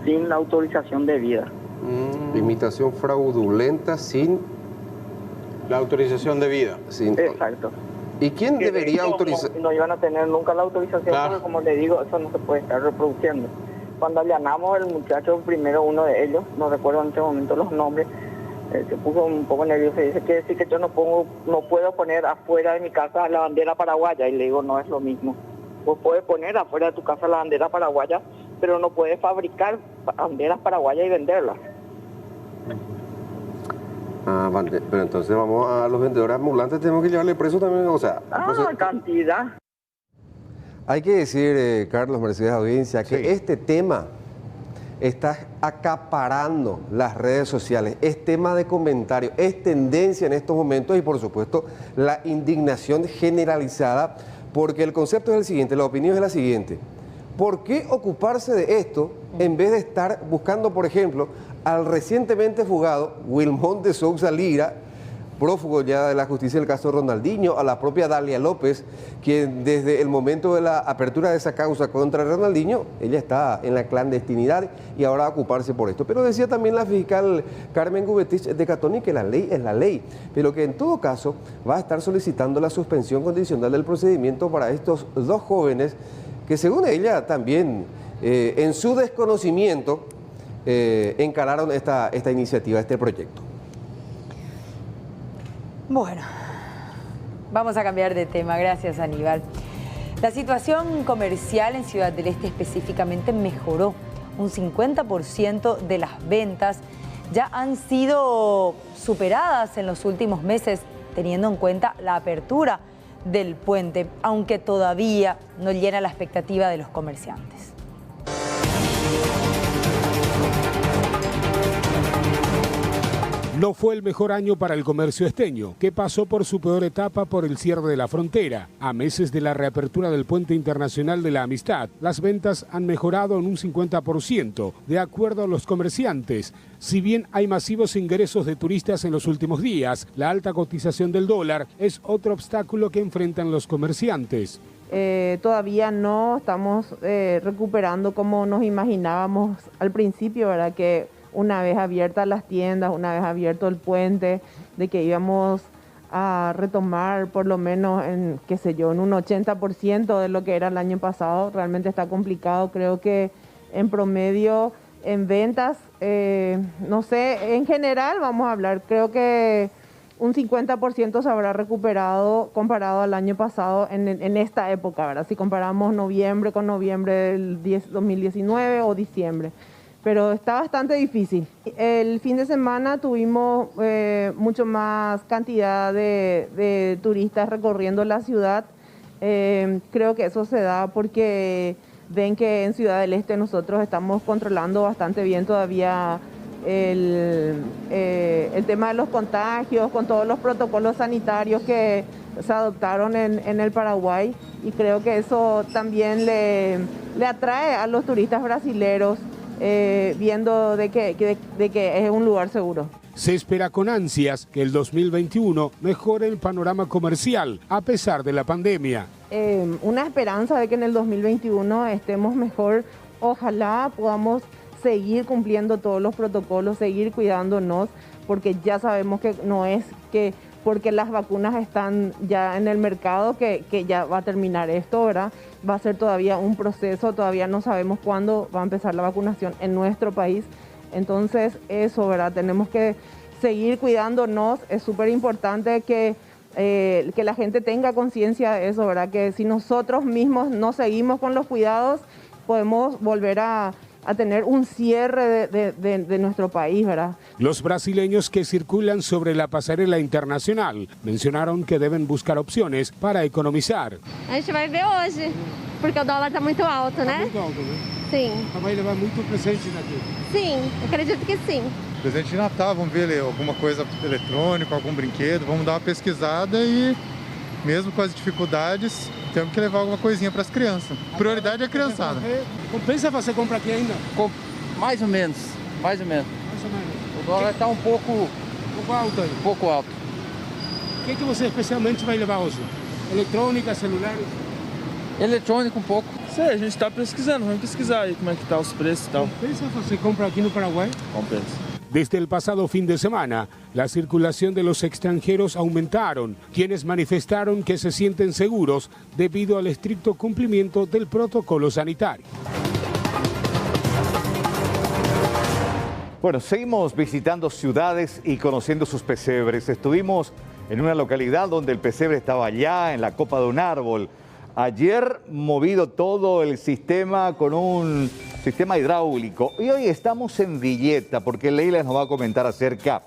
sin la autorización debida. Imitación fraudulenta sin la autorización debida. Exacto. ¿Y quién debería autorizar? No iban a tener nunca la autorización, porque como le digo, eso no se puede estar reproduciendo. Cuando allanamos, el muchacho, primero uno de ellos, no recuerdo en este momento los nombres, se puso un poco nervioso y dice que sí, que yo no puedo poner afuera de mi casa la bandera paraguaya. Y le digo, no es lo mismo. Vos puedes poner afuera de tu casa la bandera paraguaya, pero no puedes fabricar banderas paraguayas y venderlas. Pero entonces vamos a los vendedores ambulantes, tenemos que llevarle preso también, o sea... cantidad. Hay que decir, Carlos Mercedes, audiencia, que este tema está acaparando las redes sociales, es tema de comentario, es tendencia en estos momentos y por supuesto la indignación generalizada, porque el concepto es el siguiente, la opinión es la siguiente: ¿por qué ocuparse de esto en vez de estar buscando, por ejemplo, al recientemente fugado Wilmón de Sousa Lira, prófugo ya de la justicia del caso Ronaldinho, a la propia Dalia López, quien desde el momento de la apertura de esa causa contra Ronaldinho, ella está en la clandestinidad y ahora va a ocuparse por esto? Pero decía también la fiscal Carmen Gubetich de Catoni que la ley es la ley, pero que en todo caso va a estar solicitando la suspensión condicional del procedimiento para estos dos jóvenes que, según ella, también en su desconocimiento encararon esta iniciativa, este proyecto. Bueno, vamos a cambiar de tema. Gracias, Aníbal. La situación comercial en Ciudad del Este específicamente mejoró. Un 50% de las ventas ya han sido superadas en los últimos meses, teniendo en cuenta la apertura del puente, aunque todavía no llena la expectativa de los comerciantes. No fue el mejor año para el comercio esteño, que pasó por su peor etapa por el cierre de la frontera. A meses de la reapertura del Puente Internacional de la Amistad, las ventas han mejorado en un 50%, de acuerdo a los comerciantes. Si bien hay masivos ingresos de turistas en los últimos días, la alta cotización del dólar es otro obstáculo que enfrentan los comerciantes. Todavía no estamos recuperando como nos imaginábamos al principio, ¿verdad? Que una vez abiertas las tiendas, una vez abierto el puente, de que íbamos a retomar por lo menos en, qué sé yo, en un 80% de lo que era el año pasado. Realmente está complicado. Creo que en promedio, en ventas, no sé, en general vamos a hablar, creo que un 50% se habrá recuperado comparado al año pasado en esta época, ¿verdad? Si comparamos noviembre con noviembre del 2019 o diciembre. Pero está bastante difícil. El fin de semana tuvimos mucho más cantidad de turistas recorriendo la ciudad. Creo que eso se da porque ven que en Ciudad del Este nosotros estamos controlando bastante bien todavía el tema de los contagios, con todos los protocolos sanitarios que se adoptaron en el Paraguay, y creo que eso también le atrae a los turistas brasileros, viendo de que es un lugar seguro. Se espera con ansias que el 2021 mejore el panorama comercial a pesar de la pandemia. Una esperanza de que en el 2021 estemos mejor. Ojalá podamos seguir cumpliendo todos los protocolos, seguir cuidándonos, porque ya sabemos que no es que porque las vacunas están ya en el mercado que ya va a terminar esto, ¿verdad? Va a ser todavía un proceso, todavía no sabemos cuándo va a empezar la vacunación en nuestro país. Entonces eso, ¿verdad? Tenemos que seguir cuidándonos. Es súper importante que la gente tenga conciencia de eso, ¿verdad? Que si nosotros mismos no seguimos con los cuidados, podemos volver a tener un cierre de nuestro país, ¿verdad? Los brasileños que circulan sobre la pasarela internacional mencionaron que deben buscar opciones para economizar. A gente vai ver hoje, porque o dólar está muito alto, né? Muito alto, né? Sim. Vai levar muito presente daqui. Sim, acredito que sim. Presente de Natal, vamos ver alguma coisa eletrônica, algum brinquedo, vamos dar uma pesquisada e, mesmo com as dificuldades, temos que levar alguma coisinha para as crianças. Prioridade é a criançada. Compensa você comprar aqui ainda? Mais ou menos, mais ou menos. Mais ou menos. O dólar está um pouco alto aí. Um pouco alto. O que você especialmente vai levar hoje? Eletrônica, celulares? Eletrônico um pouco. Sei, a gente está pesquisando, vamos pesquisar aí como é que tá os preços e tal. ¿Compensa você comprar aquí no Paraguay? Compensa. Desde el pasado fin de semana, la circulación de los extranjeros aumentaron, quienes manifestaron que se sienten seguros debido al estricto cumplimiento del protocolo sanitario. Bueno, seguimos visitando ciudades y conociendo sus pesebres. Estuvimos en una localidad donde el pesebre estaba allá, en la copa de un árbol. Ayer movido todo el sistema con un sistema hidráulico. Y hoy estamos en Villeta porque Leila nos va a comentar acerca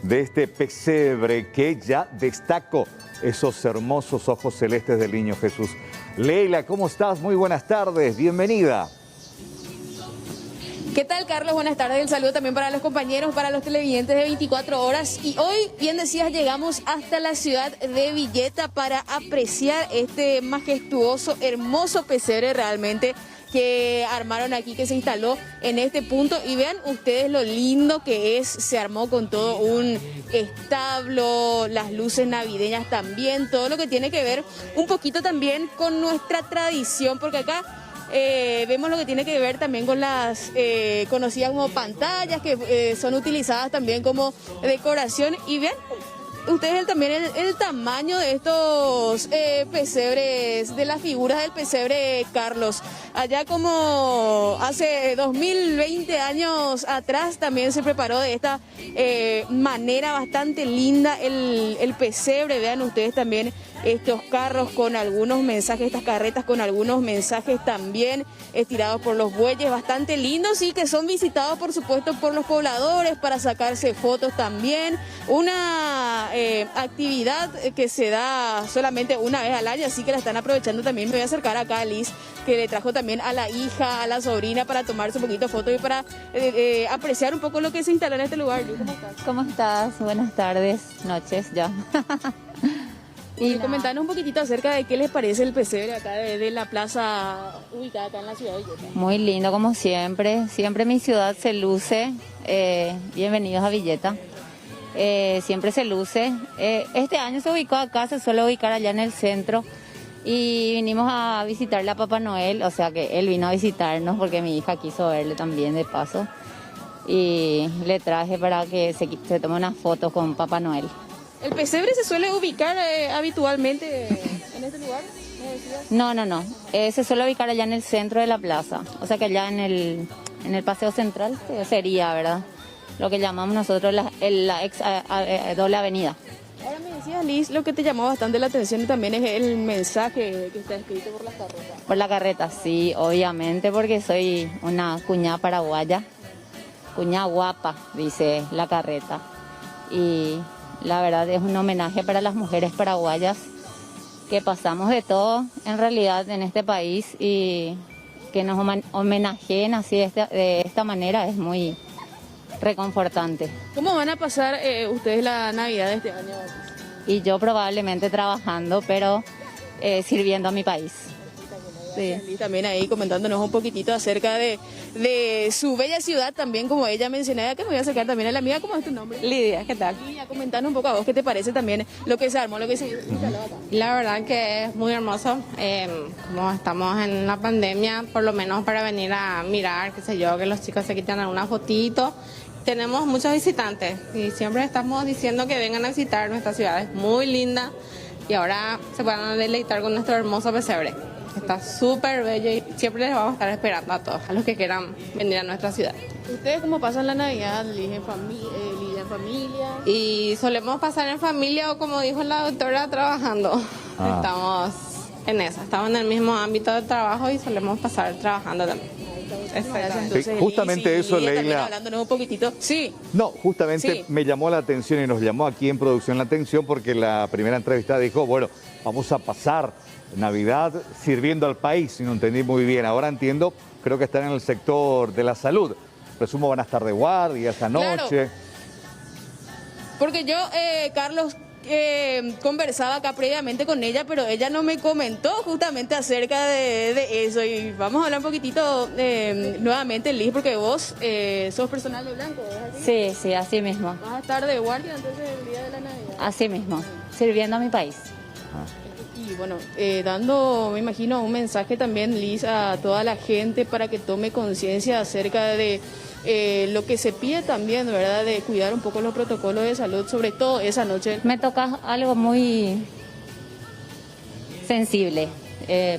de este pesebre que ya destacó esos hermosos ojos celestes del Niño Jesús. Leila, ¿cómo estás? Muy buenas tardes, bienvenida. ¿Qué tal, Carlos? Buenas tardes. El saludo también para los compañeros, para los televidentes de 24 horas. Y hoy, bien decías, llegamos hasta la ciudad de Villeta para apreciar este majestuoso, hermoso pesebre realmente que armaron aquí, que se instaló en este punto. Y vean ustedes lo lindo que es. Se armó con todo un establo, las luces navideñas también, todo lo que tiene que ver un poquito también con nuestra tradición, porque acá vemos lo que tiene que ver también con las conocidas como pantallas, que son utilizadas también como decoración. Y vean ustedes también el tamaño de estos pesebres, de las figuras del pesebre Carlos. Allá como hace 2020 años atrás también se preparó de esta manera bastante linda el pesebre. Vean ustedes también estos carros con algunos mensajes, estas carretas con algunos mensajes también estirados por los bueyes, bastante lindos y que son visitados por supuesto por los pobladores para sacarse fotos también. Una actividad que se da solamente una vez al año, así que la están aprovechando también. Me voy a acercar acá a Liz, que le trajo también a la hija, a la sobrina, para tomarse un poquito de fotos y para apreciar un poco lo que se instaló en este lugar. ¿Cómo estás? ¿Cómo estás? Buenas tardes, noches ya. Y comentanos un poquitito acerca de qué les parece el pesebre acá de la plaza ubicada acá en la ciudad de Villeta. Muy lindo como siempre, siempre mi ciudad se luce. Bienvenidos a Villeta. Siempre se luce. Este año se ubicó acá, se suele ubicar allá en el centro y vinimos a visitarle a Papá Noel, o sea que él vino a visitarnos porque mi hija quiso verle también de paso y le traje para que se tome unas fotos con Papá Noel. ¿El pesebre se suele ubicar habitualmente en este lugar? No. Se suele ubicar allá en el centro de la plaza. O sea que allá en el paseo central sería, ¿verdad? Lo que llamamos nosotros la ex doble avenida. Ahora me decías, Liz, lo que te llamó bastante la atención también es el mensaje que está escrito por las carretas. Por la carreta, sí, obviamente, porque soy una cuñada paraguaya. Cuñada guapa, dice la carreta. Y la verdad es un homenaje para las mujeres paraguayas que pasamos de todo en realidad en este país y que nos homenajeen así de esta manera es muy reconfortante. ¿Cómo van a pasar ustedes la Navidad de este año? Y yo probablemente trabajando, pero sirviendo a mi país. Sí. Y también ahí comentándonos un poquitito acerca de su bella ciudad, también como ella mencionaba, que me voy a acercar también a la amiga. ¿Cómo es tu nombre? Lidia, ¿qué tal? Lidia, comentando un poco a vos, ¿qué te parece también lo que se armó, lo que se instaló acá? La verdad que es muy hermoso, como estamos en la pandemia, por lo menos para venir a mirar, qué sé yo, que los chicos se quitan alguna fotito. Tenemos muchos visitantes y siempre estamos diciendo que vengan a visitar nuestra ciudad, es muy linda y ahora se puedan deleitar con nuestro hermoso pesebre. Está súper bello y siempre les vamos a estar esperando a todos, a los que quieran venir a nuestra ciudad. ¿Ustedes cómo pasan la Navidad? ¿En familia? Y solemos pasar en familia o, como dijo la doctora, trabajando. Estamos en eso, estamos en el mismo ámbito de trabajo y solemos pasar trabajando también. Sí, justamente eso, Leila. Hablándonos un poquitito. Sí. No, justamente me llamó la atención y nos llamó aquí en producción la atención porque la primera entrevistada dijo, bueno, vamos a pasar Navidad sirviendo al país, si no entendí muy bien. Ahora entiendo, creo que están en el sector de la salud. Presumo van a estar de guardia esta noche. Claro. Porque yo, Carlos, conversaba acá previamente con ella, pero ella no me comentó justamente acerca de eso. Y vamos a hablar un poquitito nuevamente, Liz, porque vos sos personal de blanco, ¿es así? Sí, así mismo. ¿Vas a estar de guardia entonces el día de la Navidad? Así mismo, sirviendo a mi país. Y bueno, dando, me imagino, un mensaje también, Liz, a toda la gente para que tome conciencia acerca de lo que se pide también, ¿verdad? De cuidar un poco los protocolos de salud, sobre todo esa noche. Me toca algo muy sensible,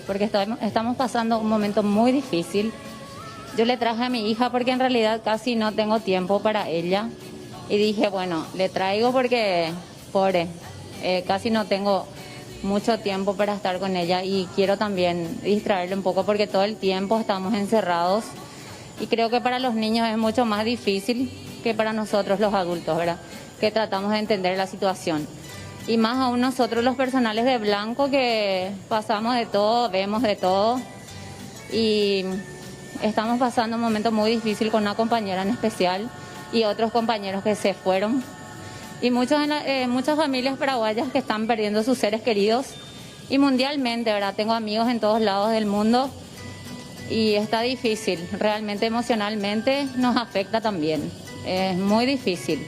porque estamos pasando un momento muy difícil. Yo le traje a mi hija porque en realidad casi no tengo tiempo para ella. Y dije, bueno, le traigo porque, pobre, casi no tengo mucho tiempo para estar con ella y quiero también distraerle un poco porque todo el tiempo estamos encerrados y creo que para los niños es mucho más difícil que para nosotros los adultos, ¿verdad? Que tratamos de entender la situación. Y más aún nosotros los personales de blanco que pasamos de todo, vemos de todo y estamos pasando un momento muy difícil con una compañera en especial y otros compañeros que se fueron. Y muchas familias paraguayas que están perdiendo sus seres queridos. Y mundialmente, ¿verdad? Tengo amigos en todos lados del mundo y está difícil. Realmente emocionalmente nos afecta también. Es muy difícil.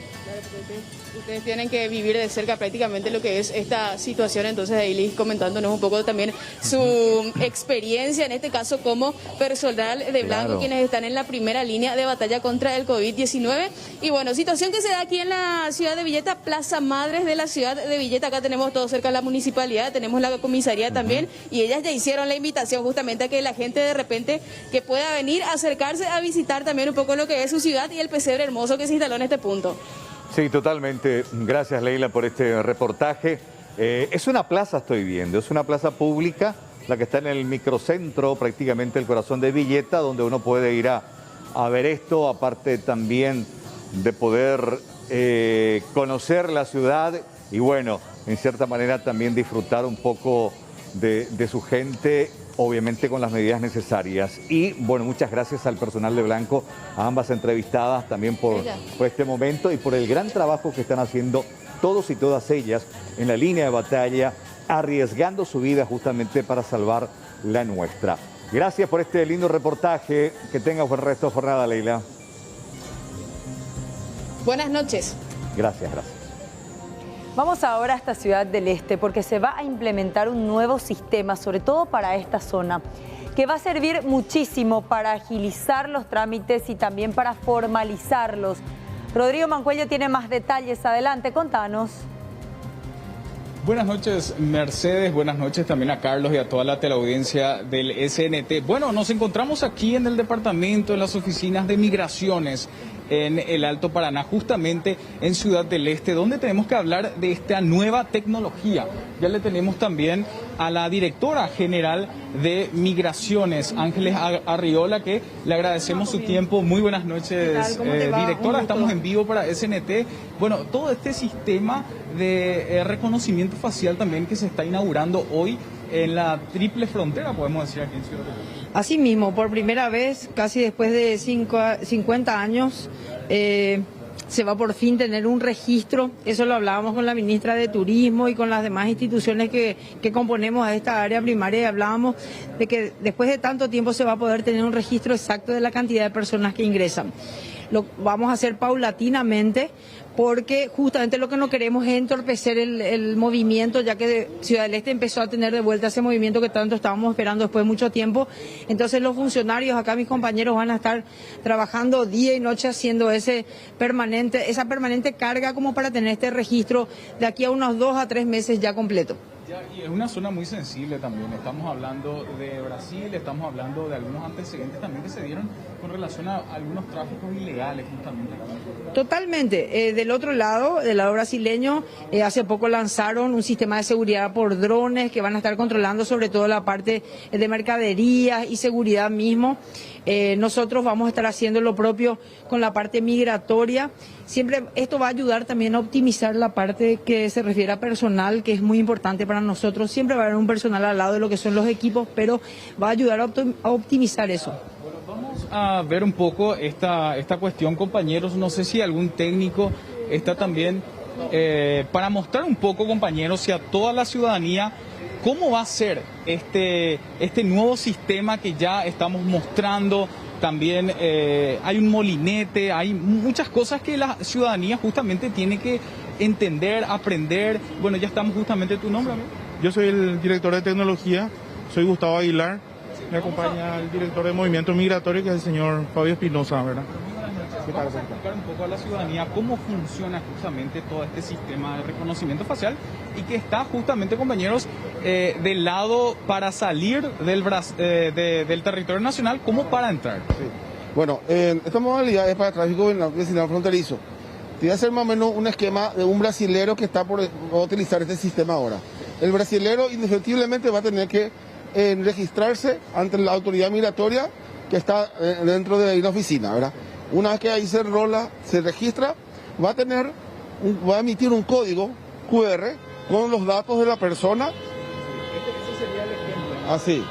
Ustedes tienen que vivir de cerca prácticamente lo que es esta situación, entonces Ailis comentándonos un poco también su experiencia, en este caso como personal de Blanco, claro, quienes están en la primera línea de batalla contra el COVID-19. Y bueno, situación que se da aquí en la ciudad de Villeta, Plaza Madres de la ciudad de Villeta. Acá tenemos todo cerca de la municipalidad, tenemos la comisaría también, y ellas ya hicieron la invitación justamente a que la gente de repente que pueda venir a acercarse a visitar también un poco lo que es su ciudad y el pesebre hermoso que se instaló en este punto. Sí, totalmente. Gracias, Leila, por este reportaje. Es una plaza, estoy viendo, es una plaza pública, la que está en el microcentro, prácticamente el corazón de Villeta, donde uno puede ir a ver esto, aparte también de poder conocer la ciudad y, bueno, en cierta manera también disfrutar un poco de su gente, obviamente con las medidas necesarias. Y bueno, muchas gracias al personal de Blanco, a ambas entrevistadas también por este momento y por el gran trabajo que están haciendo todos y todas ellas en la línea de batalla, arriesgando su vida justamente para salvar la nuestra. Gracias por este lindo reportaje. Que tenga buen resto de jornada, Leila. Buenas noches. Gracias, gracias. Vamos ahora a esta ciudad del Este porque se va a implementar un nuevo sistema, sobre todo para esta zona, que va a servir muchísimo para agilizar los trámites y también para formalizarlos. Rodrigo Mancuello tiene más detalles. Adelante, contanos. Buenas noches, Mercedes. Buenas noches también a Carlos y a toda la teleaudiencia del SNT. Bueno, nos encontramos aquí en el departamento, en las oficinas de migraciones en el Alto Paraná, justamente en Ciudad del Este, donde tenemos que hablar de esta nueva tecnología. Ya le tenemos también a la directora general de Migraciones, Ángeles Arriola, que le agradecemos su tiempo. Muy buenas noches, directora. Estamos en vivo para SNT. Bueno, todo este sistema de reconocimiento facial también que se está inaugurando hoy en la triple frontera, podemos decir, aquí en Ciudad del Este. Asimismo, por primera vez, casi después de 50 años, se va por fin tener un registro. Eso lo hablábamos con la ministra de Turismo y con las demás instituciones que componemos a esta área primaria, y hablábamos de que después de tanto tiempo se va a poder tener un registro exacto de la cantidad de personas que ingresan. Lo vamos a hacer paulatinamente, porque justamente lo que no queremos es entorpecer el movimiento, ya que Ciudad del Este empezó a tener de vuelta ese movimiento que tanto estábamos esperando después de mucho tiempo. Entonces los funcionarios, acá mis compañeros, van a estar trabajando día y noche haciendo esa permanente carga como para tener este registro de aquí a unos 2 a 3 meses ya completo. Y es una zona muy sensible también. Estamos hablando de Brasil, estamos hablando de algunos antecedentes también que se dieron con relación a algunos tráficos ilegales justamente. Totalmente. Del otro lado, del lado brasileño, hace poco lanzaron un sistema de seguridad por drones que van a estar controlando sobre todo la parte de mercaderías y seguridad mismo. Nosotros vamos a estar haciendo lo propio con la parte migratoria. Siempre esto va a ayudar también a optimizar la parte que se refiere a personal, que es muy importante para nosotros. Siempre va a haber un personal al lado de lo que son los equipos, pero va a ayudar a optimizar eso. Bueno, vamos a ver un poco esta cuestión, compañeros. No sé si algún técnico está también para mostrar un poco, compañeros, y a toda la ciudadanía cómo va a ser este nuevo sistema que ya estamos mostrando. También hay un molinete, hay muchas cosas que la ciudadanía justamente tiene que entender, aprender. Bueno, ya estamos justamente. ¿Tu nombre, amigo? Yo soy el director de tecnología, soy Gustavo Aguilar. Me acompaña el director de Movimiento Migratorio, que es el señor Fabio Espinosa, ¿verdad? Vamos a explicar un poco a la ciudadanía cómo funciona justamente todo este sistema de reconocimiento facial y que está justamente, compañeros, del lado para salir del territorio nacional como para entrar. Sí. Bueno, esta modalidad es para tráfico vecinal fronterizo. Te voy a hacer más o menos un esquema de un brasilero que va a utilizar este sistema ahora. El brasilero indefectiblemente va a tener que registrarse ante la autoridad migratoria que está dentro de una oficina, ¿verdad? Una vez que ahí se enrola, se registra, va a emitir un código QR con los datos de la persona. Ese sería el ejemplo, ¿no? Así.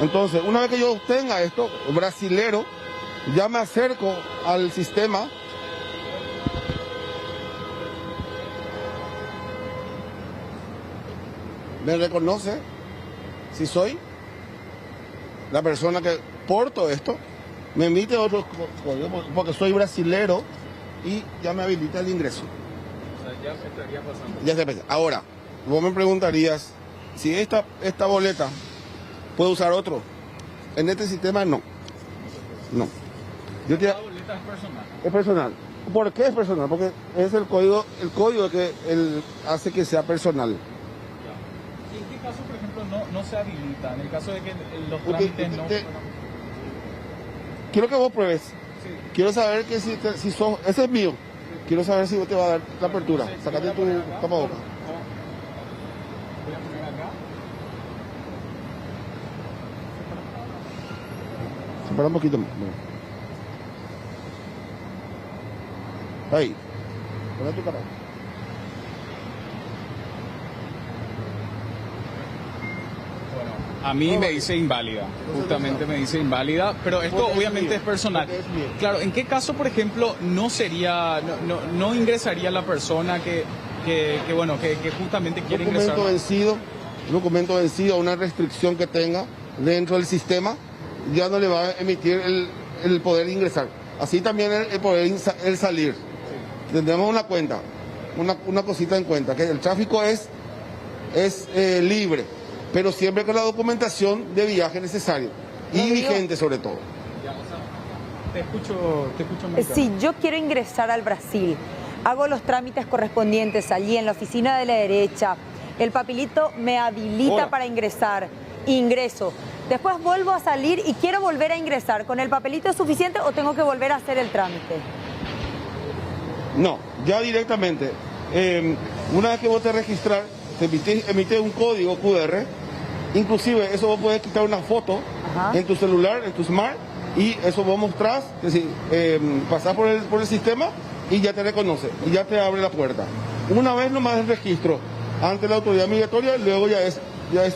Entonces, una vez que yo obtenga esto, brasilero, ya me acerco al sistema. Me reconoce si soy la persona que porto esto, me emite otro código porque soy brasilero y ya me habilita el ingreso. O sea, ya se estaría pasando. Ya se empieza. Ahora, vos me preguntarías si esta boleta puede usar otro. En este sistema no. No. La boleta es personal. Es personal. ¿Por qué es personal? Porque es el código que hace que sea personal. ¿Y en qué caso, por ejemplo, no se habilita? En el caso de que los trámites no... Quiero que vos pruebes. Sí. Quiero saber que si sos... Ese es mío. Quiero saber si vos te va a dar la apertura. Sácate tu tapabocas. Voy a poner acá. Separa un poquito más. Ahí. Pon tu cara. A mí me dice inválida, justamente me dice inválida, pero esto obviamente es personal. Claro, ¿en qué caso, por ejemplo, no ingresaría la persona que justamente quiere ingresar? Documento vencido, una restricción que tenga dentro del sistema, ya no le va a emitir el poder ingresar. Así también el poder el salir. Tendremos una cuenta, una cosita en cuenta, que el tráfico es libre, pero siempre con la documentación de viaje necesario y vigente sobre todo. Te escucho, Mónica. Si yo quiero ingresar al Brasil, hago los trámites correspondientes allí en la oficina de la derecha, el papelito me habilita para ingresar, ingreso. Después vuelvo a salir y quiero volver a ingresar. ¿Con el papelito es suficiente o tengo que volver a hacer el trámite? No, ya directamente. Una vez que vos te registras, te emite un código QR. Inclusive eso vos puedes quitar una foto en tu celular, en tu smart, y eso vos mostrás, es decir, pasás por el sistema y ya te reconoce, y ya te abre la puerta. Una vez nomás el registro ante la autoridad migratoria, luego ya es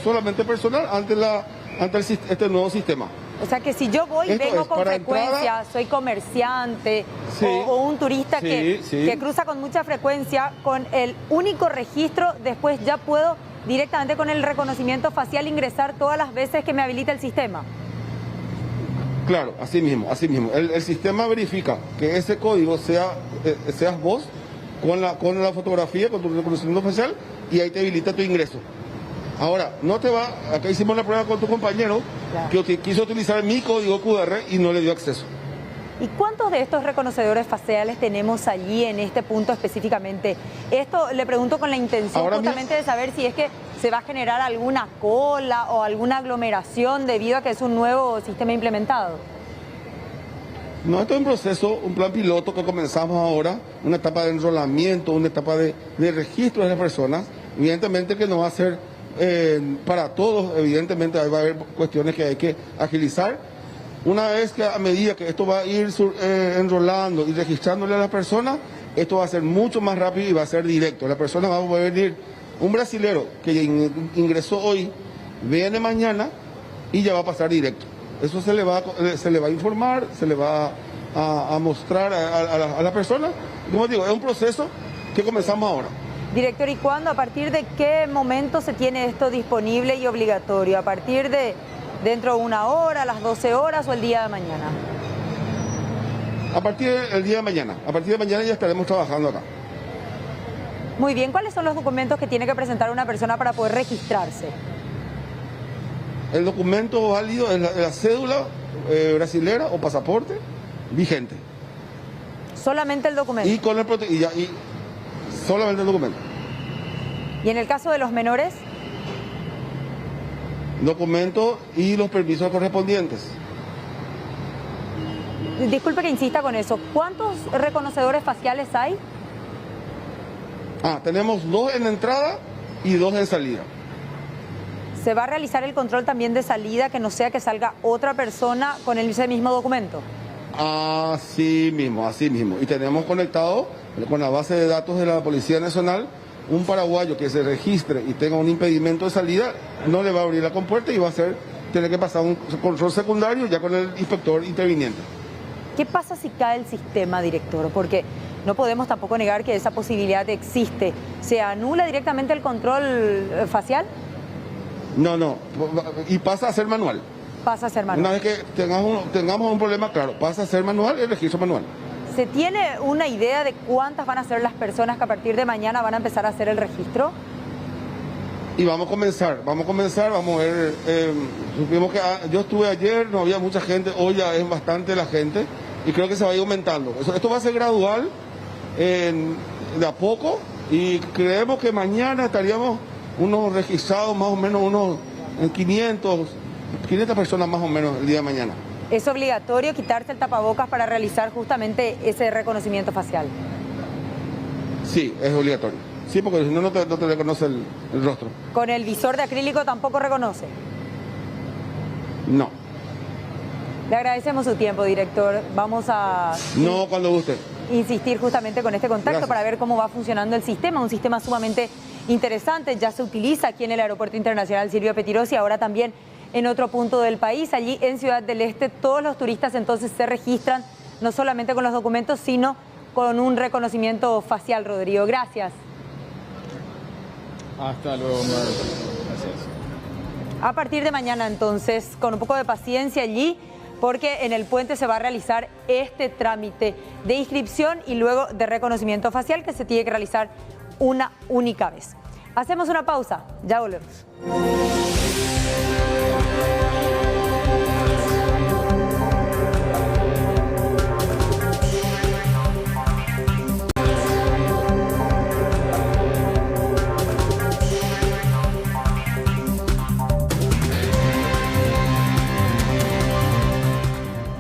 solamente personal ante este nuevo sistema. O sea que si yo voy y vengo con frecuencia, soy comerciante o un turista que cruza con mucha frecuencia, con el único registro, después ya puedo directamente con el reconocimiento facial ingresar todas las veces que me habilita el sistema. Claro, así mismo. El sistema verifica que ese código seas vos con la fotografía, con tu reconocimiento facial, y ahí te habilita tu ingreso. Ahora, acá hicimos la prueba con tu compañero, que quiso utilizar mi código QR y no le dio acceso. ¿Y cuántos de estos reconocedores faciales tenemos allí en este punto específicamente? Esto le pregunto con la intención justamente de saber si es que se va a generar alguna cola o alguna aglomeración debido a que es un nuevo sistema implementado. No, esto es un proceso, un plan piloto que comenzamos ahora, una etapa de enrolamiento, una etapa de registro de las personas. Evidentemente que no va a ser para todos, evidentemente va a haber cuestiones que hay que agilizar. Una vez que a medida que esto va a ir enrolando y registrándole a las personas, esto va a ser mucho más rápido y va a ser directo. La persona va a poder venir, un brasilero que ingresó hoy, viene mañana y ya va a pasar directo. Eso se le va a informar, se le va a mostrar a la persona. Como digo, es un proceso que comenzamos ahora. Director, ¿y cuándo, a partir de qué momento se tiene esto disponible y obligatorio? ¿A partir de dentro de una hora, a las 12 horas o el día de mañana? A partir del día de mañana. A partir de mañana ya estaremos trabajando acá. Muy bien, ¿cuáles son los documentos que tiene que presentar una persona para poder registrarse? El documento válido es la cédula brasilera o pasaporte vigente. Solamente el documento. Y solamente el documento. ¿Y en el caso de los menores? Documento y los permisos correspondientes. Disculpe que insista con eso. ¿Cuántos reconocedores faciales hay? Tenemos 2 en entrada y 2 en salida. ¿Se va a realizar el control también de salida, que no sea que salga otra persona con ese mismo documento? Así mismo. Y tenemos conectado con la base de datos de la Policía Nacional, un paraguayo que se registre y tenga un impedimento de salida, no le va a abrir la compuerta y va a ser tener que pasar un control secundario ya con el inspector interviniente. ¿Qué pasa si cae el sistema, director? Porque no podemos tampoco negar que esa posibilidad existe. ¿Se anula directamente el control facial? No, y pasa a ser manual. Pasa a ser manual. Una vez que tengamos un problema, claro, pasa a ser manual el registro manual. ¿Se tiene una idea de cuántas van a ser las personas que a partir de mañana van a empezar a hacer el registro? Y vamos a comenzar, vamos a ver, supimos que yo estuve ayer, no había mucha gente, hoy ya es bastante la gente y creo que se va a ir aumentando. Esto va a ser gradual, de a poco, y creemos que mañana estaríamos unos registrados más o menos unos 500 personas más o menos el día de mañana. ¿Es obligatorio quitarse el tapabocas para realizar justamente ese reconocimiento facial? Sí, es obligatorio. Sí, porque si no, no te reconoce el rostro. ¿Con el visor de acrílico tampoco reconoce? No. Le agradecemos su tiempo, director. Vamos a... No, cuando guste. Insistir justamente con este contacto. Gracias. Para ver cómo va funcionando el sistema. Un sistema sumamente interesante. Ya se utiliza aquí en el Aeropuerto Internacional Silvio Pettirossi, ahora también en otro punto del país. Allí en Ciudad del Este, todos los turistas entonces se registran, no solamente con los documentos, sino con un reconocimiento facial, Rodrigo. Gracias. Hasta luego, gracias. A partir de mañana, entonces, con un poco de paciencia allí, porque en el puente se va a realizar este trámite de inscripción y luego de reconocimiento facial que se tiene que realizar una única vez. Hacemos una pausa, ya volvemos.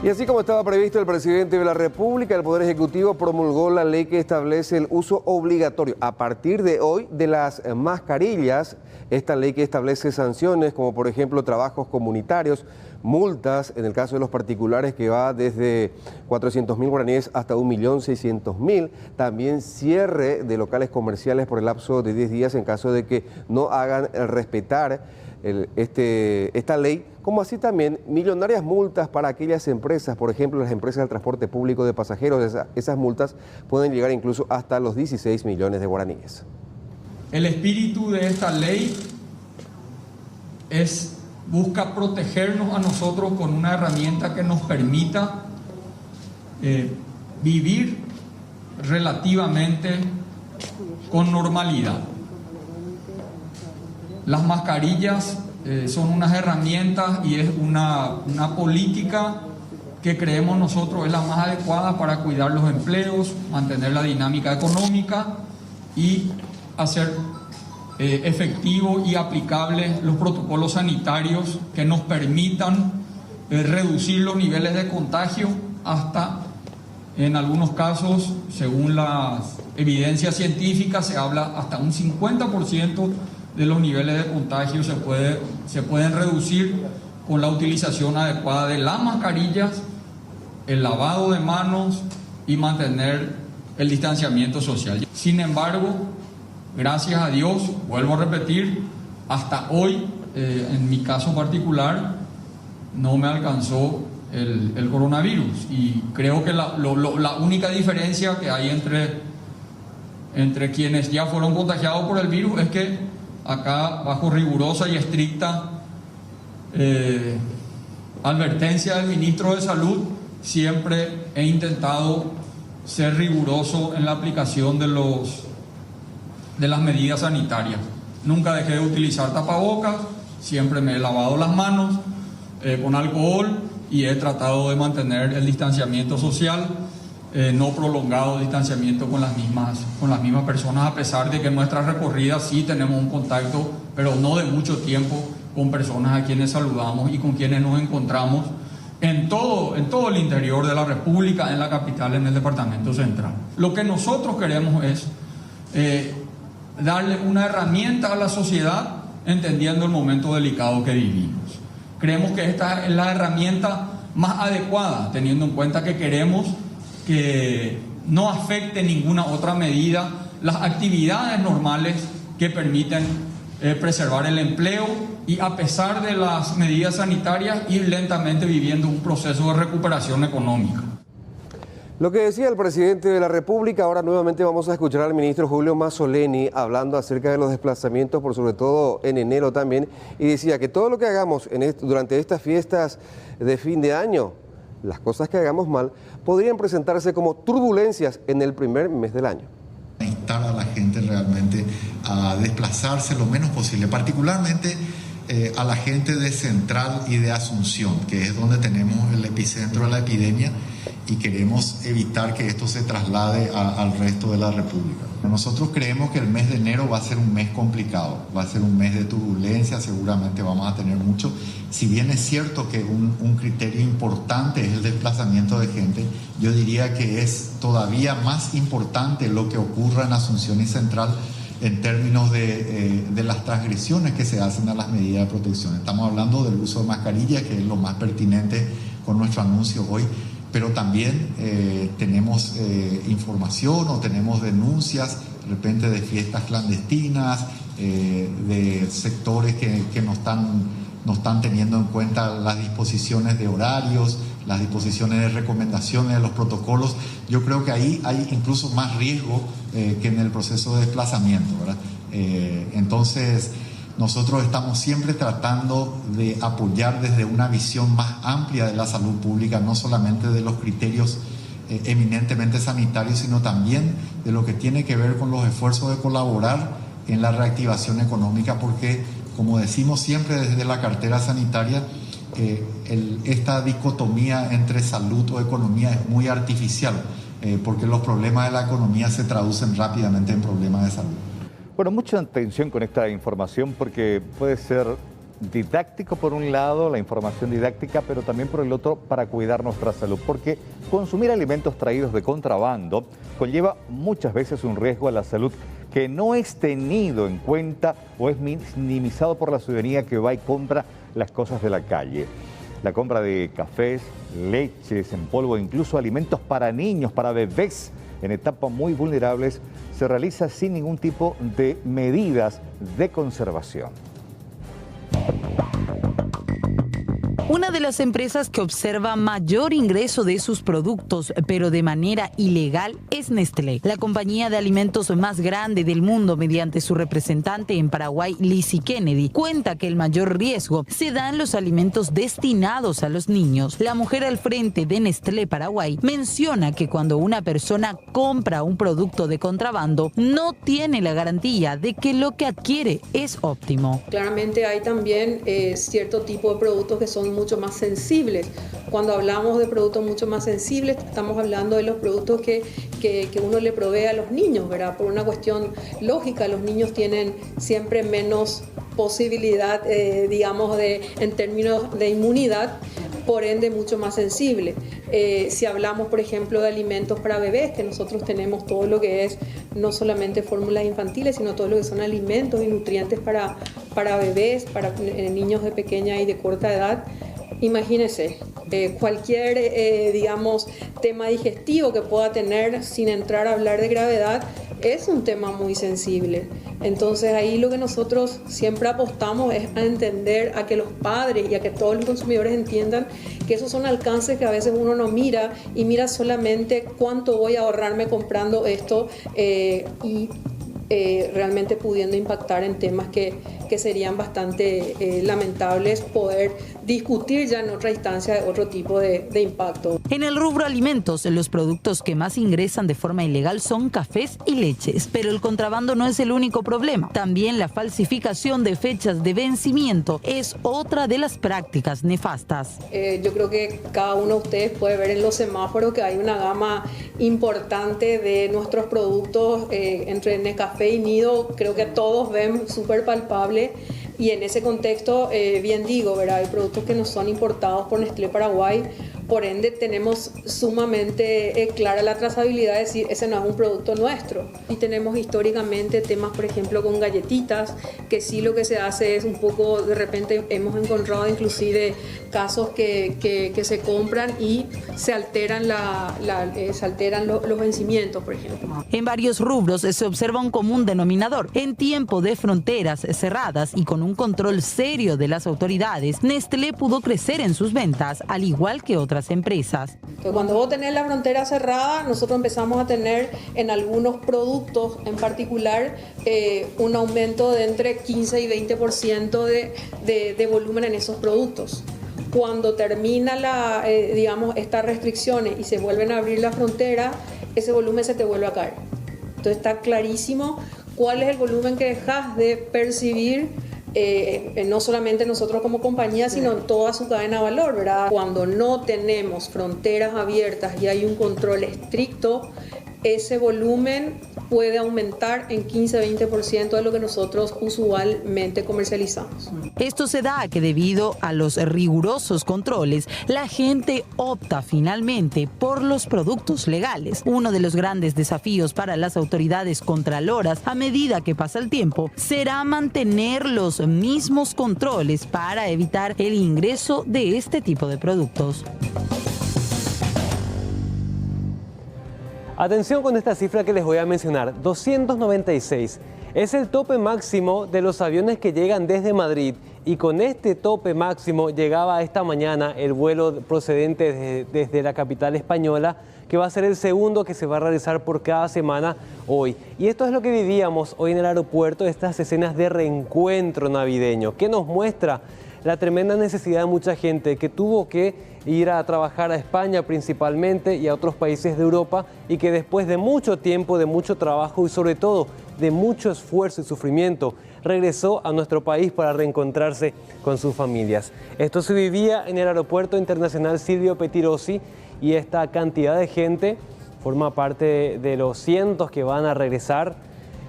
Y así como estaba previsto, el presidente de la República, el Poder Ejecutivo, promulgó la ley que establece el uso obligatorio a partir de hoy de las mascarillas. Esta ley que establece sanciones como por ejemplo trabajos comunitarios, multas en el caso de los particulares que va desde 400.000 guaraníes hasta 1.600.000. También cierre de locales comerciales por el lapso de 10 días en caso de que no hagan respetar esta ley, como así también millonarias multas para aquellas empresas, por ejemplo las empresas del transporte público de pasajeros. Esas multas pueden llegar incluso hasta los 16 millones de guaraníes. El espíritu de esta ley busca protegernos a nosotros con una herramienta que nos permita vivir relativamente con normalidad. Las mascarillas son unas herramientas y es una política que creemos nosotros es la más adecuada para cuidar los empleos, mantener la dinámica económica y hacer efectivo y aplicable los protocolos sanitarios que nos permitan reducir los niveles de contagio hasta, en algunos casos, según las evidencias científicas, se habla hasta un 50% de los niveles de contagio se pueden reducir con la utilización adecuada de las mascarillas, el lavado de manos y mantener el distanciamiento social. Sin embargo, gracias a Dios, vuelvo a repetir, hasta hoy, en mi caso particular, no me alcanzó el coronavirus. Y creo que la única diferencia que hay entre quienes ya fueron contagiados por el virus es que acá, bajo rigurosa y estricta advertencia del ministro de Salud, siempre he intentado ser riguroso en la aplicación de las medidas sanitarias. Nunca dejé de utilizar tapabocas, siempre me he lavado las manos con alcohol y he tratado de mantener el distanciamiento social, no prolongado distanciamiento con las mismas personas, a pesar de que en nuestras recorridas sí tenemos un contacto, pero no de mucho tiempo, con personas a quienes saludamos y con quienes nos encontramos en todo el interior de la República, en la capital, en el departamento central. Lo que nosotros queremos es darle una herramienta a la sociedad, entendiendo el momento delicado que vivimos. Creemos que esta es la herramienta más adecuada, teniendo en cuenta que queremos que no afecte ninguna otra medida las actividades normales que permiten preservar el empleo y, a pesar de las medidas sanitarias, ir lentamente viviendo un proceso de recuperación económica. Lo que decía el presidente de la República, ahora nuevamente vamos a escuchar al ministro Julio Mazzoleni hablando acerca de los desplazamientos, por sobre todo en enero también, y decía que todo lo que hagamos durante estas fiestas de fin de año, las cosas que hagamos mal, podrían presentarse como turbulencias en el primer mes del año. Instar a la gente realmente a desplazarse lo menos posible, particularmente a la gente de Central y de Asunción, que es donde tenemos el epicentro de la epidemia, y queremos evitar que esto se traslade al resto de la República. Nosotros creemos que el mes de enero va a ser un mes complicado, va a ser un mes de turbulencia, seguramente vamos a tener mucho. Si bien es cierto que un criterio importante es el desplazamiento de gente, yo diría que es todavía más importante lo que ocurra en Asunción y Central en términos de las transgresiones que se hacen a las medidas de protección. Estamos hablando del uso de mascarilla, que es lo más pertinente con nuestro anuncio hoy, pero también tenemos información o tenemos denuncias de repente de fiestas clandestinas, de sectores que no están teniendo en cuenta las disposiciones de horarios, las disposiciones de recomendaciones de los protocolos. Yo creo que ahí hay incluso más riesgo que en el proceso de desplazamiento, ¿verdad? Entonces, nosotros estamos siempre tratando de apoyar desde una visión más amplia de la salud pública, no solamente de los criterios eminentemente sanitarios, sino también de lo que tiene que ver con los esfuerzos de colaborar en la reactivación económica, porque, como decimos siempre desde la cartera sanitaria, esta dicotomía entre salud o economía es muy artificial, porque los problemas de la economía se traducen rápidamente en problemas de salud. Bueno, mucha atención con esta información porque puede ser didáctico por un lado, la información didáctica, pero también por el otro para cuidar nuestra salud, porque consumir alimentos traídos de contrabando conlleva muchas veces un riesgo a la salud que no es tenido en cuenta o es minimizado por la ciudadanía que va y compra las cosas de la calle. La compra de cafés, leches en polvo, incluso alimentos para niños, para bebés en etapas muy vulnerables, se realiza sin ningún tipo de medidas de conservación. Una de las empresas que observa mayor ingreso de sus productos, pero de manera ilegal, es Nestlé. La compañía de alimentos más grande del mundo, mediante su representante en Paraguay, Lizzie Kennedy, cuenta que el mayor riesgo se da en los alimentos destinados a los niños. La mujer al frente de Nestlé Paraguay menciona que cuando una persona compra un producto de contrabando, no tiene la garantía de que lo que adquiere es óptimo. Claramente hay también cierto tipo de productos que son mucho más sensibles. Cuando hablamos de productos mucho más sensibles, estamos hablando de los productos que uno le provee a los niños, ¿verdad? Por una cuestión lógica, los niños tienen siempre menos posibilidad, digamos, en términos de inmunidad, por ende mucho más sensible. Si hablamos, por ejemplo, de alimentos para bebés, que nosotros tenemos todo lo que es no solamente fórmulas infantiles, sino todo lo que son alimentos y nutrientes para bebés, para niños de pequeña y de corta edad. Imagínense, cualquier, digamos, tema digestivo que pueda tener, sin entrar a hablar de gravedad, es un tema muy sensible. Entonces ahí lo que nosotros siempre apostamos es a entender, a que los padres y a que todos los consumidores entiendan que esos son alcances que a veces uno no mira y mira solamente cuánto voy a ahorrarme comprando esto y realmente pudiendo impactar en temas que serían bastante lamentables poder discutir ya en otra instancia de otro tipo de impacto. En el rubro alimentos, los productos que más ingresan de forma ilegal son cafés y leches, pero el contrabando no es el único problema. También la falsificación de fechas de vencimiento es otra de las prácticas nefastas. Yo creo que cada uno de ustedes puede ver en los semáforos que hay una gama importante de nuestros productos entre Nescafé y Nido, creo que todos ven súper palpable. Y en ese contexto, bien digo, ¿verdad? Hay productos que no son importados por Nestlé Paraguay Por ende, tenemos sumamente clara la trazabilidad de decir, ese no es un producto nuestro. Y tenemos históricamente temas, por ejemplo, con galletitas, que sí lo que se hace es un poco, de repente hemos encontrado inclusive casos que se compran y se alteran, los vencimientos, por ejemplo. En varios rubros se observa un común denominador. En tiempo de fronteras cerradas y con un control serio de las autoridades, Nestlé pudo crecer en sus ventas, al igual que otras empresas. Entonces, cuando vos tenés la frontera cerrada, nosotros empezamos a tener en algunos productos en particular un aumento de entre 15 y 20% de volumen en esos productos. Cuando termina estas restricciones y se vuelven a abrir la frontera, ese volumen se te vuelve a caer. Entonces está clarísimo cuál es el volumen que dejas de percibir, no solamente nosotros como compañía, sino en toda su cadena de valor, ¿verdad? Cuando no tenemos fronteras abiertas y hay un control estricto, ese volumen puede aumentar en 15-20% de lo que nosotros usualmente comercializamos. Esto se da a que debido a los rigurosos controles, la gente opta finalmente por los productos legales. Uno de los grandes desafíos para las autoridades contraloras a medida que pasa el tiempo será mantener los mismos controles para evitar el ingreso de este tipo de productos. Atención con esta cifra que les voy a mencionar, 296. Es el tope máximo de los aviones que llegan desde Madrid y con este tope máximo llegaba esta mañana el vuelo procedente desde la capital española, que va a ser el segundo que se va a realizar por cada semana hoy. Y esto es lo que vivíamos hoy en el aeropuerto, estas escenas de reencuentro navideño, que nos muestra la tremenda necesidad de mucha gente que tuvo que ir a trabajar a España principalmente y a otros países de Europa y que después de mucho tiempo, de mucho trabajo y sobre todo de mucho esfuerzo y sufrimiento, regresó a nuestro país para reencontrarse con sus familias. Esto se vivía en el Aeropuerto Internacional Silvio Pettirossi y esta cantidad de gente forma parte de los cientos que van a regresar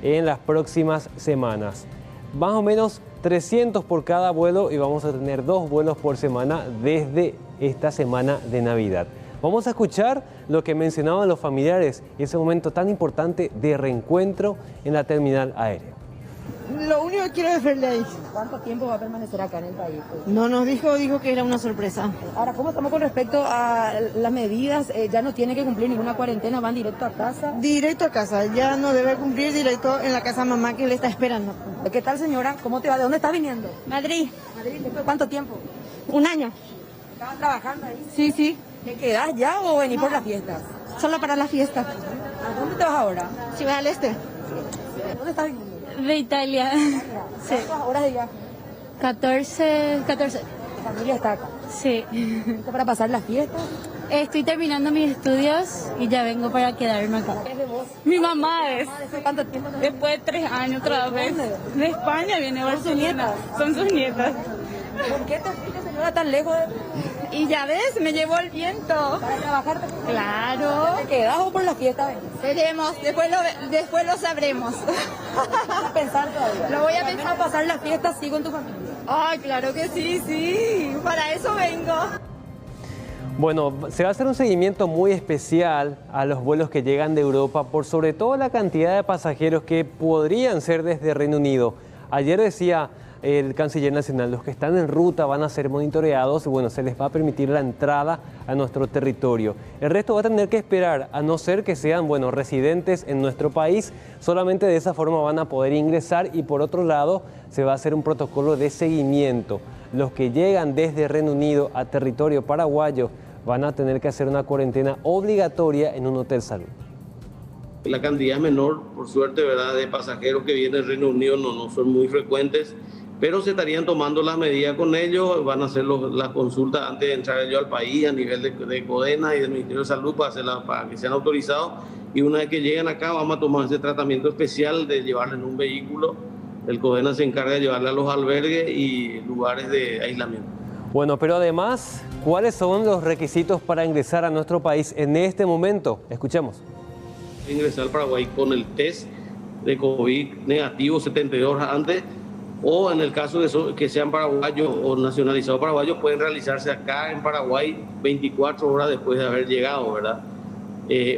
en las próximas semanas. Más o menos 300 por cada vuelo y vamos a tener 2 vuelos por semana desde esta semana de Navidad. Vamos a escuchar lo que mencionaban los familiares y ese momento tan importante de reencuentro en la terminal aérea. Lo único que quiero es verle ahí. ¿Cuánto tiempo va a permanecer acá en el país? No nos dijo que era una sorpresa. Ahora, ¿cómo estamos con respecto a las medidas? ¿Ya no tiene que cumplir ninguna cuarentena? ¿Van directo a casa? Directo a casa, ya no debe cumplir, directo en la casa mamá que le está esperando. ¿Qué tal, señora? ¿Cómo te va? ¿De dónde estás viniendo? Madrid. ¿Cuánto tiempo? 1 año. ¿Estabas trabajando ahí? Sí, sí. ¿Te quedás ya o venís por las fiestas? Solo para la fiesta. ¿A dónde te vas ahora? Ciudad del Este. ¿Dónde estás viniendo? De Italia. Sí. ¿Cuántas horas de viaje? 14. ¿Tu familia está acá? Sí. ¿Listo para pasar las fiestas? Estoy terminando mis estudios y ya vengo para quedarme acá. ¿Qué es de vos? Mi mamá es. ¿Después cuánto tiempo? Después de 3 años otra vez. De España viene ¿Son sus nietas? Son sus nietas. ¿Por qué te fuiste, señora, tan lejos? Y ya ves, me llevó el viento. ¿Para trabajar? Claro. ¿Te quedás o por la fiesta venís? Veremos, después lo sabremos. ¿Vas a pensar todavía? Lo voy a pensar. ¿Vas a pasar la fiesta sí con tu familia? Ay, claro que sí, sí. Para eso vengo. Bueno, se va a hacer un seguimiento muy especial a los vuelos que llegan de Europa por sobre todo la cantidad de pasajeros que podrían ser desde Reino Unido. Ayer decía el canciller nacional, los que están en ruta van a ser monitoreados y bueno, se les va a permitir la entrada a nuestro territorio. El resto va a tener que esperar, a no ser que sean, bueno, residentes en nuestro país, solamente de esa forma van a poder ingresar y por otro lado se va a hacer un protocolo de seguimiento. Los que llegan desde Reino Unido a territorio paraguayo van a tener que hacer una cuarentena obligatoria en un hotel salud. La cantidad es menor, por suerte, ¿verdad?, de pasajeros que vienen del Reino Unido no son muy frecuentes, pero se estarían tomando las medidas con ellos, van a hacer las consultas antes de entrar ellos al país a nivel de CODENA y del Ministerio de Salud para que sean autorizados, y una vez que lleguen acá vamos a tomar ese tratamiento especial de llevarles en un vehículo. El CODENA se encarga de llevarle a los albergues y lugares de aislamiento. Bueno, pero además, ¿cuáles son los requisitos para ingresar a nuestro país en este momento? Escuchemos. Ingresar al Paraguay con el test de COVID negativo 72 horas antes, o en el caso de que sean paraguayos o nacionalizados paraguayos, pueden realizarse acá en Paraguay 24 horas después de haber llegado, ¿verdad?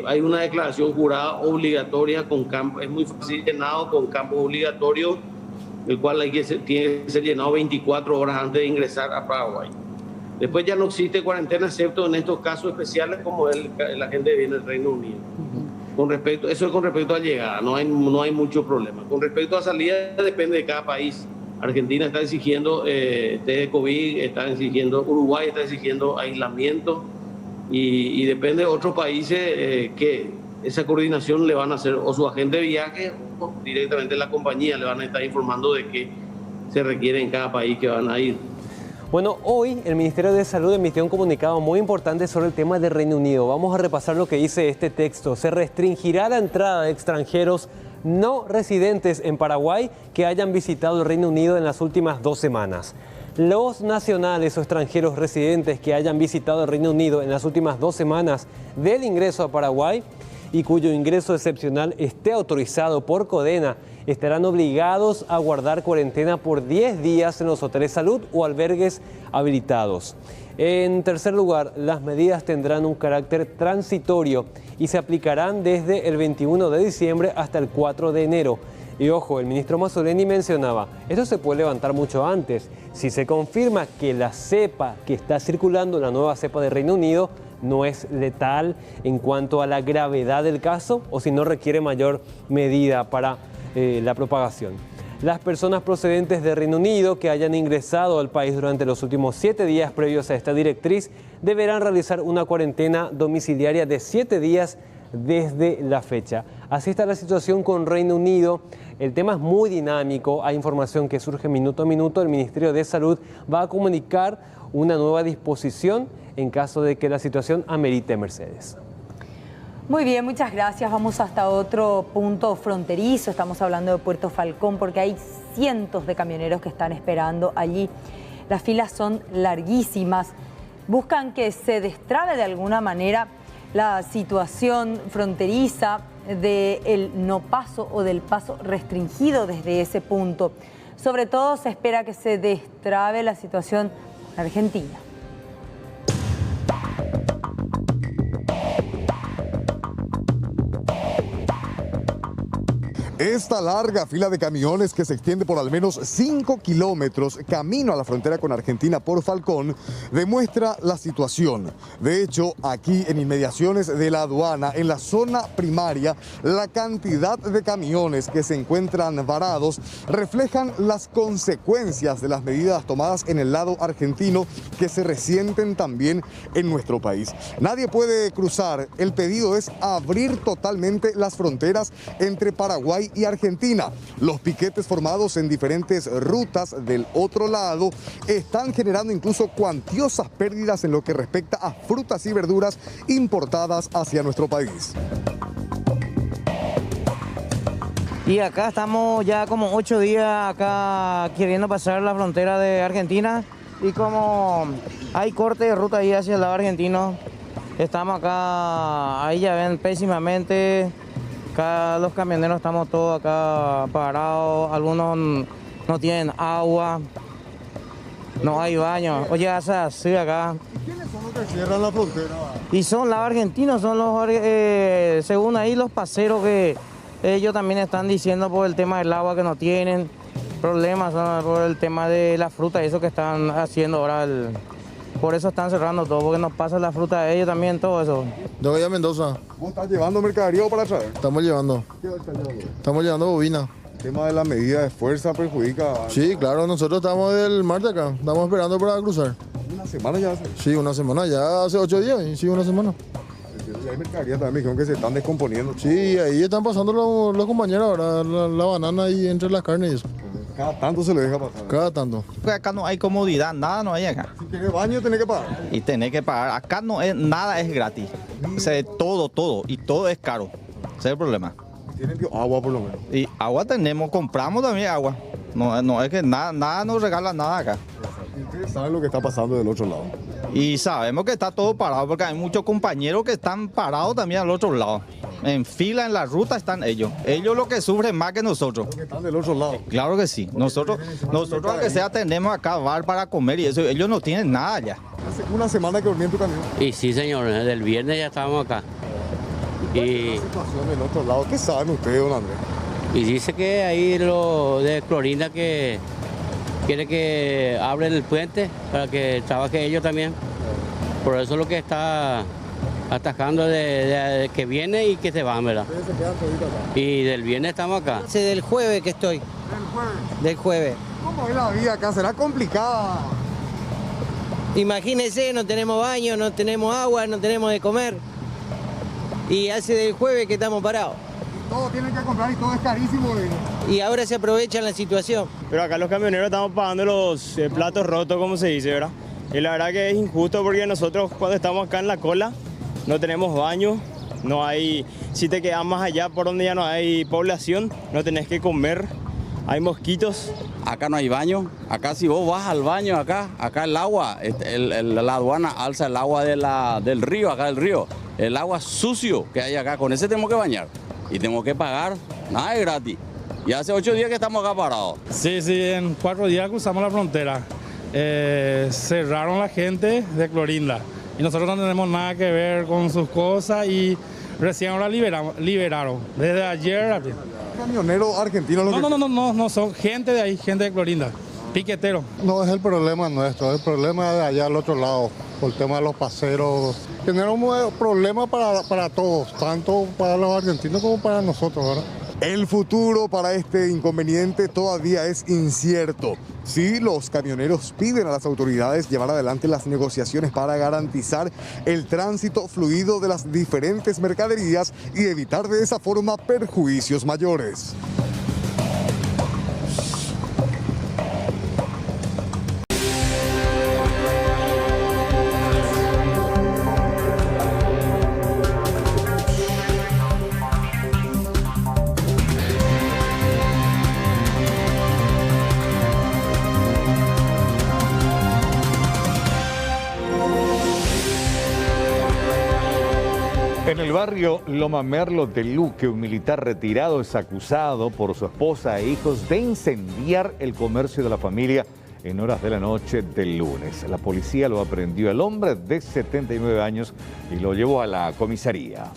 Hay una declaración jurada obligatoria con campo, es muy fácil llenado con campo obligatorio, el cual tiene que ser llenado 24 horas antes de ingresar a Paraguay. Después ya no existe cuarentena, excepto en estos casos especiales como la gente que viene del Reino Unido. Eso es con respecto a llegada, no hay mucho problema. Con respecto a salida, depende de cada país. Argentina está exigiendo test de COVID, Uruguay está exigiendo aislamiento y depende de otros países que esa coordinación le van a hacer o su agente de viaje o directamente la compañía le van a estar informando de qué se requiere en cada país que van a ir. Bueno, hoy el Ministerio de Salud emitió un comunicado muy importante sobre el tema del Reino Unido. Vamos a repasar lo que dice este texto. Se restringirá la entrada de extranjeros no residentes en Paraguay que hayan visitado el Reino Unido en las últimas 2 semanas. Los nacionales o extranjeros residentes que hayan visitado el Reino Unido en las últimas 2 semanas del ingreso a Paraguay y cuyo ingreso excepcional esté autorizado por CODENA estarán obligados a guardar cuarentena por 10 días en los hoteles salud o albergues habilitados. En tercer lugar, las medidas tendrán un carácter transitorio y se aplicarán desde el 21 de diciembre hasta el 4 de enero. Y ojo, el ministro Mazzoleni mencionaba, esto se puede levantar mucho antes. Si se confirma que la cepa que está circulando, la nueva cepa de Reino Unido, no es letal en cuanto a la gravedad del caso o si no requiere mayor medida para la propagación. Las personas procedentes de Reino Unido que hayan ingresado al país durante los últimos 7 días previos a esta directriz deberán realizar una cuarentena domiciliaria de 7 días desde la fecha. Así está la situación con Reino Unido. El tema es muy dinámico, hay información que surge minuto a minuto. El Ministerio de Salud va a comunicar una nueva disposición en caso de que la situación amerite, Mercedes. Muy bien, muchas gracias. Vamos hasta otro punto fronterizo. Estamos hablando de Puerto Falcón porque hay cientos de camioneros que están esperando allí. Las filas son larguísimas. Buscan que se destrabe de alguna manera la situación fronteriza del no paso o del paso restringido desde ese punto. Sobre todo se espera que se destrabe la situación en Argentina. Esta larga fila de camiones que se extiende por al menos 5 kilómetros camino a la frontera con Argentina por Falcón demuestra la situación. De hecho, aquí en inmediaciones de la aduana, en la zona primaria, la cantidad de camiones que se encuentran varados reflejan las consecuencias de las medidas tomadas en el lado argentino que se resienten también en nuestro país. Nadie puede cruzar. El pedido es abrir totalmente las fronteras entre Paraguay y Argentina. Los piquetes formados en diferentes rutas del otro lado están generando incluso cuantiosas pérdidas en lo que respecta a frutas y verduras importadas hacia nuestro país. Y acá estamos ya como 8 días acá queriendo pasar la frontera de Argentina y como hay corte de ruta ahí hacia el lado argentino, estamos acá, ahí ya ven pésimamente. Acá los camioneros estamos todos acá parados, algunos no tienen agua, no hay baño. Oye, así acá. ¿Y quiénes son los que cierran la frontera? Y son los argentinos, son los, según ahí los paseros que ellos también están diciendo por el tema del agua que no tienen, problemas por el tema de la fruta, eso que están haciendo ahora, por eso están cerrando todo, porque nos pasa la fruta a ellos también, todo eso. Yo voy a Mendoza. ¿Vos estás llevando mercadería para traer? Estamos llevando. ¿Qué estás llevando? Estamos llevando bobina. ¿El tema de la medida de fuerza perjudica? Sí, claro, nosotros estamos del martes acá, estamos esperando para cruzar. ¿Una semana ya hace? Sí, una semana, ya hace 8 días, sí, una semana. Y hay mercadería también, me dijeron que se están descomponiendo. Sí, ahí están pasando los compañeros ahora, la banana ahí entre las carnes y eso. Cada tanto se le deja pasar. Cada tanto. Acá no hay comodidad, nada no hay acá. Si tienes baño, tenés que pagar. Y tenés que pagar. Acá no es, nada es gratis. O sea, todo. Y todo es caro. Ese es el problema. Tienen agua por lo menos. Y agua tenemos, compramos también agua. No es que nada nos regala nada acá. ¿Y ustedes saben lo que está pasando del otro lado? Y sabemos que está todo parado porque hay muchos compañeros que están parados también al otro lado. en fila en la ruta están ellos. Ellos lo que sufren más que nosotros. Porque están del otro lado. Claro que sí. Nosotros aunque sea tenemos acá bar para comer y eso, ellos no tienen nada ya. Hace una semana que dormí en tu camión. Y sí, señor, del viernes ya estábamos acá. ¿Y la situación del otro lado? ¿Qué saben ustedes, don Andrés? Y dice que ahí lo de Clorinda que quiere que abren el puente para que trabaje ellos también. Por eso es lo que está atajando de que viene y que se van, ¿verdad? Ustedes se quedan toditos acá. Y del viernes estamos acá. Hace del jueves que estoy. ¿Del jueves? Del jueves. ¿Cómo es la vida acá? ¿Será complicada? Imagínese, no tenemos baño, no tenemos agua, no tenemos de comer. Y hace del jueves que estamos parados. Todo tienen que comprar y todo es carísimo. Y ahora se aprovechan la situación. Pero acá los camioneros estamos pagando los platos rotos, como se dice, ¿verdad? Y la verdad que es injusto porque nosotros cuando estamos acá en la cola no tenemos baño, no hay, si te quedas más allá por donde ya no hay población, no tenés que comer, hay mosquitos. Acá no hay baño, acá si vos vas al baño, acá el agua, la aduana alza el agua del río, acá del río, el agua sucio que hay acá, con ese tenemos que bañar y tenemos que pagar, nada es gratis. Y hace 8 días que estamos acá parados. Sí, en 4 días cruzamos la frontera. Cerraron la gente de Clorinda y nosotros no tenemos nada que ver con sus cosas y recién ahora liberaron. Desde ayer. ¿Camionero argentino? No, son gente de ahí, gente de Clorinda, piquetero. No es el problema nuestro, es el problema de allá al otro lado, por el tema de los paseros. Tenemos problemas para todos, tanto para los argentinos como para nosotros, ¿verdad? El futuro para este inconveniente todavía es incierto. Sí, los camioneros piden a las autoridades llevar adelante las negociaciones para garantizar el tránsito fluido de las diferentes mercaderías y evitar de esa forma perjuicios mayores. En el barrio Loma Merlo de Luque, un militar retirado es acusado por su esposa e hijos de incendiar el comercio de la familia en horas de la noche del lunes. La policía lo aprendió al hombre de 79 años y lo llevó a la comisaría.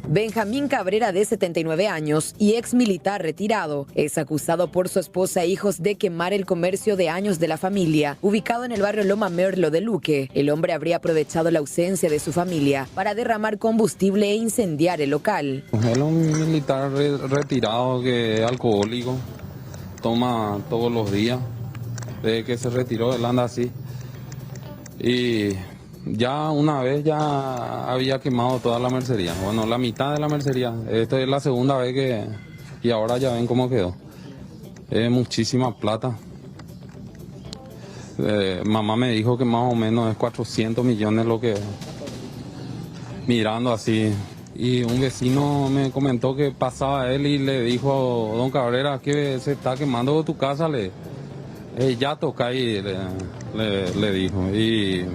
Benjamín Cabrera, de 79 años y ex militar retirado, es acusado por su esposa e hijos de quemar el comercio de años de la familia, ubicado en el barrio Loma Merlo de Luque. El hombre habría aprovechado la ausencia de su familia para derramar combustible e incendiar el local. Él es un militar retirado que es alcohólico, toma todos los días. Desde que se retiró, él anda así. Y ya una vez ya había quemado toda la mercería, bueno, la mitad de la mercería. Esta es la segunda vez y ahora ya ven cómo quedó. Es muchísima plata. Mamá me dijo que más o menos es 400 millones lo que... Mirando así. Y un vecino me comentó que pasaba él y le dijo, don Cabrera, que se está quemando tu casa, ya toca ahí, le dijo. Y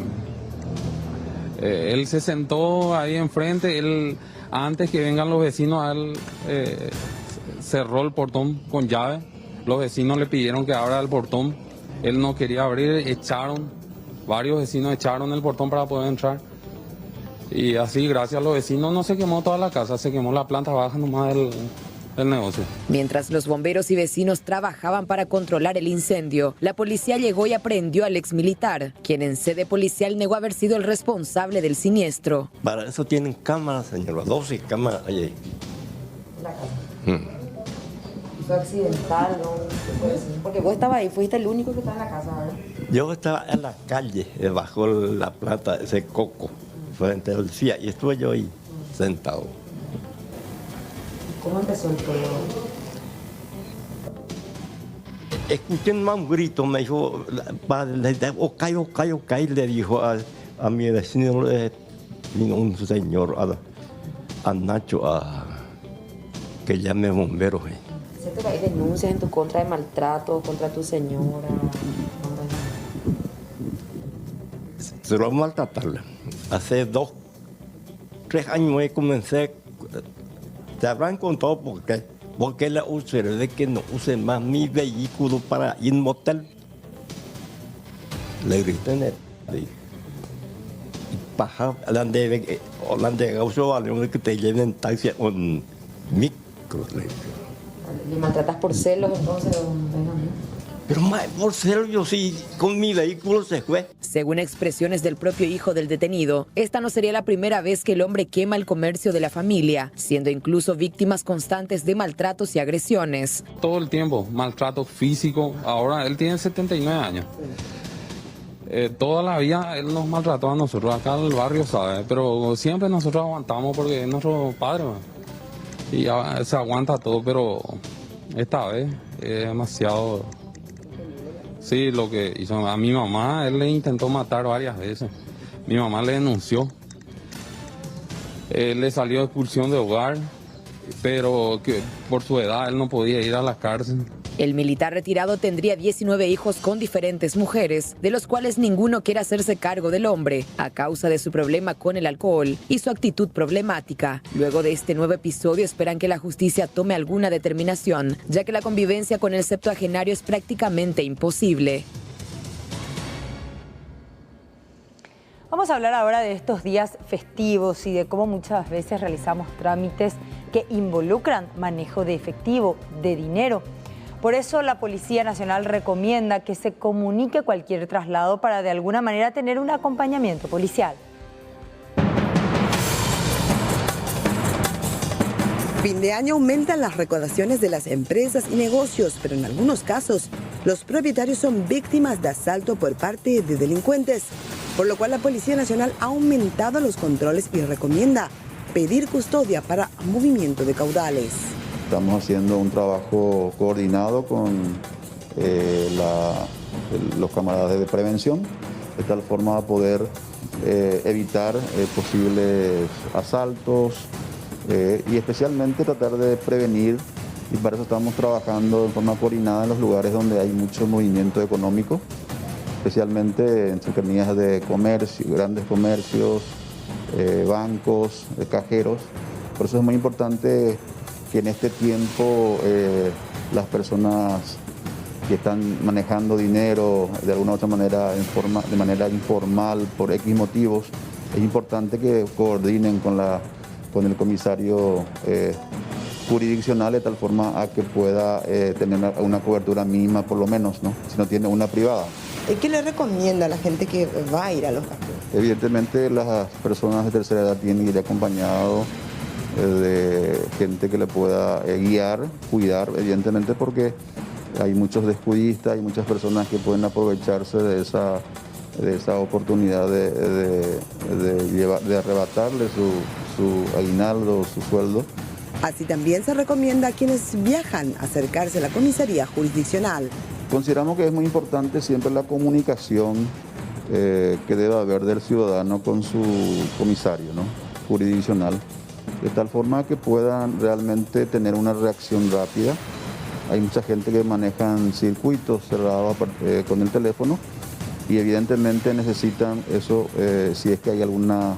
él se sentó ahí enfrente, antes que vengan los vecinos, él cerró el portón con llave. Los vecinos le pidieron que abra el portón, él no quería abrir, varios vecinos echaron el portón para poder entrar. Y así, gracias a los vecinos, no se quemó toda la casa, se quemó la planta baja nomás del negocio. Mientras los bomberos y vecinos trabajaban para controlar el incendio, la policía llegó y aprehendió al exmilitar, quien en sede policial negó haber sido el responsable del siniestro. Para eso tienen cámaras, señor, 12 cámaras ahí. La casa. ¿Fue accidental o no? Porque vos estabas ahí, fuiste el único que estaba en la casa, ¿verdad? Yo estaba en la calle, bajo la planta, ese coco, frente al CIA, y estuve yo ahí, sentado. ¿Cómo empezó el fuego? Escuché un grito, me dijo, ok, le dijo a mi vecino, vino un señor, a Nacho, que llame bomberos. ¿Siento que hay denuncias en tu contra de maltrato contra tu señora? Se lo maltratarle. Hace 2, 3 años comencé. Te habrán contado por qué. Porque la usuré de que no use más mi vehículo para ir a un motel. Le grité en el. Y paja, Holanda gaucho vale que te lleven en taxi o en micro. ¿Le maltratas por celos entonces? Pero por celos yo sí, con mi vehículo se fue. Según expresiones del propio hijo del detenido, esta no sería la primera vez que el hombre quema el comercio de la familia, siendo incluso víctimas constantes de maltratos y agresiones. Todo el tiempo, maltrato físico. Ahora él tiene 79 años. Toda la vida él nos maltrató a nosotros, acá en el barrio, ¿sabe? Pero siempre nosotros aguantamos porque es nuestro padre, man. Y ya se aguanta todo, pero esta vez es demasiado. Sí, lo que hizo a mi mamá, él le intentó matar varias veces. Mi mamá le denunció. Él le salió expulsión de hogar, pero que por su edad él no podía ir a la cárcel. El militar retirado tendría 19 hijos con diferentes mujeres, de los cuales ninguno quiere hacerse cargo del hombre, a causa de su problema con el alcohol y su actitud problemática. Luego de este nuevo episodio esperan que la justicia tome alguna determinación, ya que la convivencia con el septuagenario es prácticamente imposible. Vamos a hablar ahora de estos días festivos y de cómo muchas veces realizamos trámites que involucran manejo de efectivo, de dinero. Por eso la Policía Nacional recomienda que se comunique cualquier traslado para de alguna manera tener un acompañamiento policial. Fin de año aumentan las recaudaciones de las empresas y negocios, pero en algunos casos los propietarios son víctimas de asalto por parte de delincuentes, por lo cual la Policía Nacional ha aumentado los controles y recomienda pedir custodia para movimiento de caudales. Estamos haciendo un trabajo coordinado con los camaradas de prevención, de tal forma a poder evitar posibles asaltos y especialmente tratar de prevenir, y para eso estamos trabajando de forma coordinada en los lugares donde hay mucho movimiento económico, especialmente en cercanías de comercio, grandes comercios, bancos, cajeros. Por eso es muy importante que en este tiempo las personas que están manejando dinero de alguna u otra manera de manera informal por X motivos, es importante que coordinen con el comisario jurisdiccional de tal forma a que pueda tener una cobertura mínima por lo menos, ¿no? Si no tiene una privada. ¿Qué le recomienda a la gente que va a ir a los cajeros? Evidentemente las personas de tercera edad tienen que ir acompañados de gente que le pueda guiar, cuidar, evidentemente porque hay muchos descuidistas, hay muchas personas que pueden aprovecharse de esa oportunidad de arrebatarle su aguinaldo, su sueldo. Así también se recomienda a quienes viajan acercarse a la comisaría jurisdiccional. Consideramos que es muy importante siempre la comunicación que debe haber del ciudadano con su comisario, ¿no? Jurisdiccional, de tal forma que puedan realmente tener una reacción rápida. Hay mucha gente que manejan circuitos cerrados con el teléfono y evidentemente necesitan eso, si es que hay alguna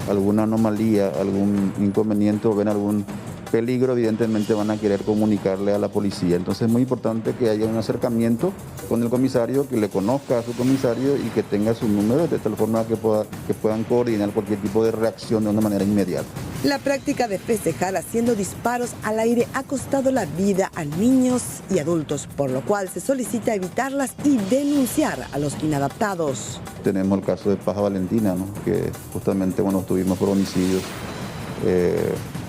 anomalía, algún inconveniente o ven algún peligro, evidentemente van a querer comunicarle a la policía. Entonces es muy importante que haya un acercamiento con el comisario, que le conozca a su comisario y que tenga su número de tal forma que puedan coordinar cualquier tipo de reacción de una manera inmediata. La práctica de festejar haciendo disparos al aire ha costado la vida a niños y adultos, por lo cual se solicita evitarlas y denunciar a los inadaptados. Tenemos el caso de Paja Valentina, ¿no? Que justamente cuando estuvimos por homicidios,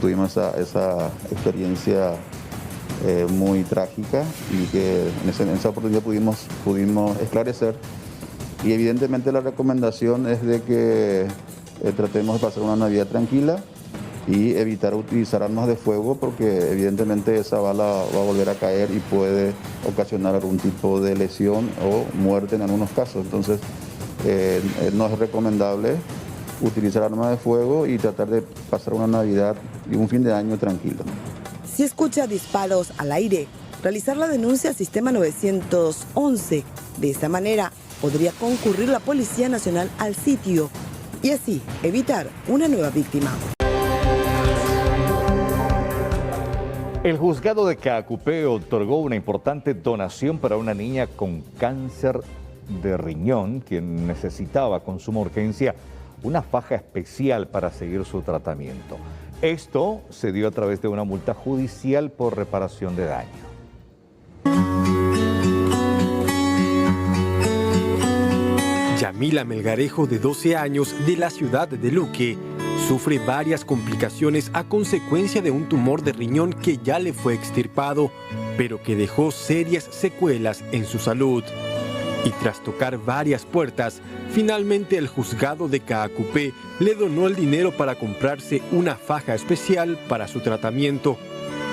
tuvimos esa experiencia muy trágica y que en esa oportunidad pudimos esclarecer. Y evidentemente la recomendación es de que tratemos de pasar una Navidad tranquila y evitar utilizar armas de fuego porque evidentemente esa bala va a volver a caer y puede ocasionar algún tipo de lesión o muerte en algunos casos. Entonces no es recomendable utilizar armas de fuego y tratar de pasar una Navidad y un fin de año tranquilo. Si escucha disparos al aire, realizar la denuncia al sistema 911. De esta manera, podría concurrir la Policía Nacional al sitio y así evitar una nueva víctima. El juzgado de Caacupé otorgó una importante donación para una niña con cáncer de riñón, quien necesitaba con suma urgencia una faja especial para seguir su tratamiento. Esto se dio a través de una multa judicial por reparación de daño. Yamila Melgarejo, de 12 años, de la ciudad de Luque, sufre varias complicaciones a consecuencia de un tumor de riñón que ya le fue extirpado, pero que dejó serias secuelas en su salud. Y tras tocar varias puertas, finalmente el juzgado de Caacupé le donó el dinero para comprarse una faja especial para su tratamiento,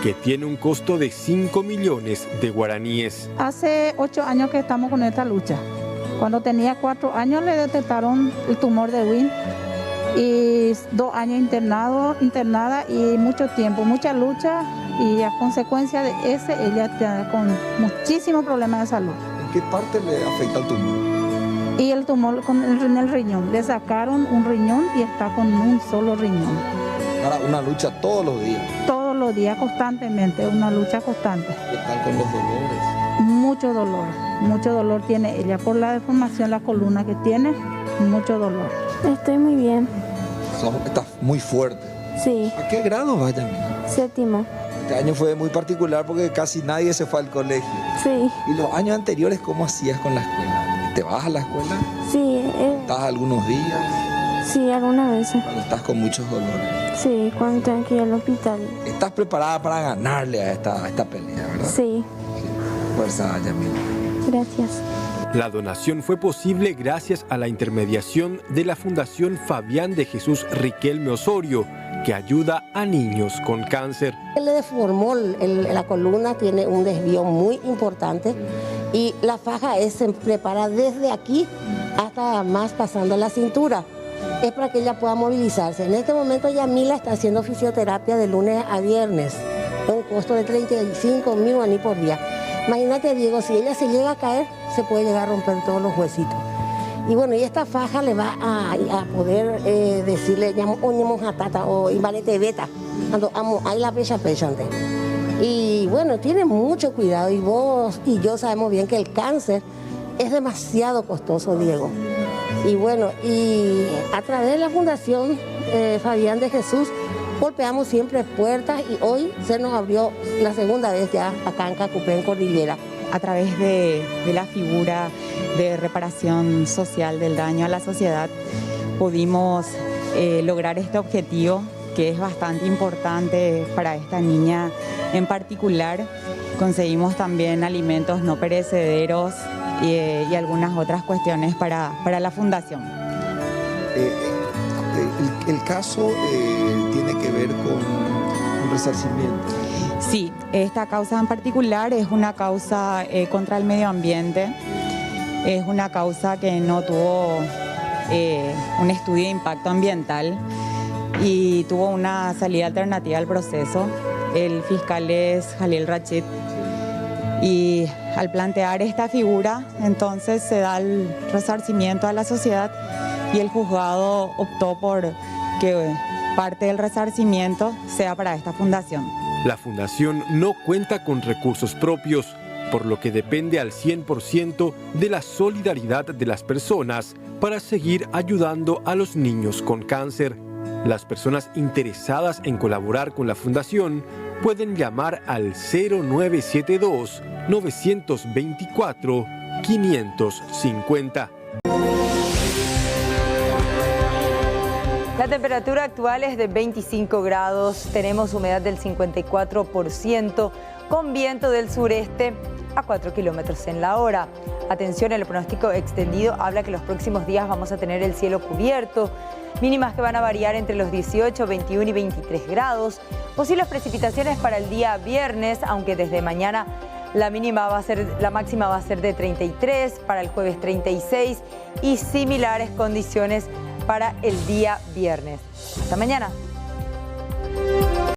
que tiene un costo de 5 millones de guaraníes. Hace 8 años que estamos con esta lucha. Cuando tenía 4 años le detectaron el tumor de Win y 2 años internada y mucho tiempo, mucha lucha, y a consecuencia de ese ella está con muchísimos problemas de salud. ¿En qué parte le afecta el tumor? Y el tumor en el riñón. Le sacaron un riñón y está con un solo riñón. Ahora, una lucha todos los días. Todos los días, constantemente, una lucha constante. ¿Qué tal con los dolores? Mucho dolor tiene ella por la deformación, la columna que tiene, mucho dolor. Estoy muy bien. Estás muy fuerte. Sí. ¿A qué grado vas, Yamila? 7º. Este año fue muy particular porque casi nadie se fue al colegio. Sí. ¿Y los años anteriores cómo hacías con la escuela? ¿Te vas a la escuela? Sí. ¿Estás algunos días? Sí, algunas veces. Cuando estás con muchos dolores. Sí, cuando tengo que ir al hospital. ¿Estás preparada para ganarle a esta pelea, verdad? Sí. Fuerza, Yamila. Gracias. La donación fue posible gracias a la intermediación de la Fundación Fabián de Jesús Riquelme Osorio, que ayuda a niños con cáncer. Él le deformó la columna, tiene un desvío muy importante y la faja se prepara desde aquí hasta más pasando la cintura. Es para que ella pueda movilizarse. En este momento Yamila está haciendo fisioterapia de lunes a viernes, con un costo de 35.000 guaraní por día. Imagínate, Diego, si ella se llega a caer, se puede llegar a romper todos los huesitos. Y bueno, y esta faja le va a poder decirle, o imbalete beta, cuando hay la pecha pechante. Y bueno, tiene mucho cuidado y vos y yo sabemos bien que el cáncer es demasiado costoso, Diego. Y bueno, y a través de la Fundación Fabián de Jesús, golpeamos siempre puertas y hoy se nos abrió la segunda vez ya acá en Caacupé, en Cordillera. A través de la figura de reparación social del daño a la sociedad, pudimos lograr este objetivo que es bastante importante para esta niña en particular. Conseguimos también alimentos no perecederos y algunas otras cuestiones para la fundación. El caso tiene que ver con un resarcimiento. Sí, esta causa en particular es una causa contra el medio ambiente. Es una causa que no tuvo un estudio de impacto ambiental y tuvo una salida alternativa al proceso. El fiscal es Jalil Rachid. Y al plantear esta figura, entonces se da el resarcimiento a la sociedad y el juzgado optó por que parte del resarcimiento sea para esta fundación. La fundación no cuenta con recursos propios, por lo que depende al 100% de la solidaridad de las personas para seguir ayudando a los niños con cáncer. Las personas interesadas en colaborar con la fundación pueden llamar al 0972-924-550. La temperatura actual es de 25 grados, tenemos humedad del 54%, con viento del sureste a 4 kilómetros en la hora. Atención, el pronóstico extendido habla que los próximos días vamos a tener el cielo cubierto, mínimas que van a variar entre los 18, 21 y 23 grados. Posibles precipitaciones para el día viernes, aunque desde mañana la máxima va a ser de 33, para el jueves 36 y similares condiciones para el día viernes. Hasta mañana.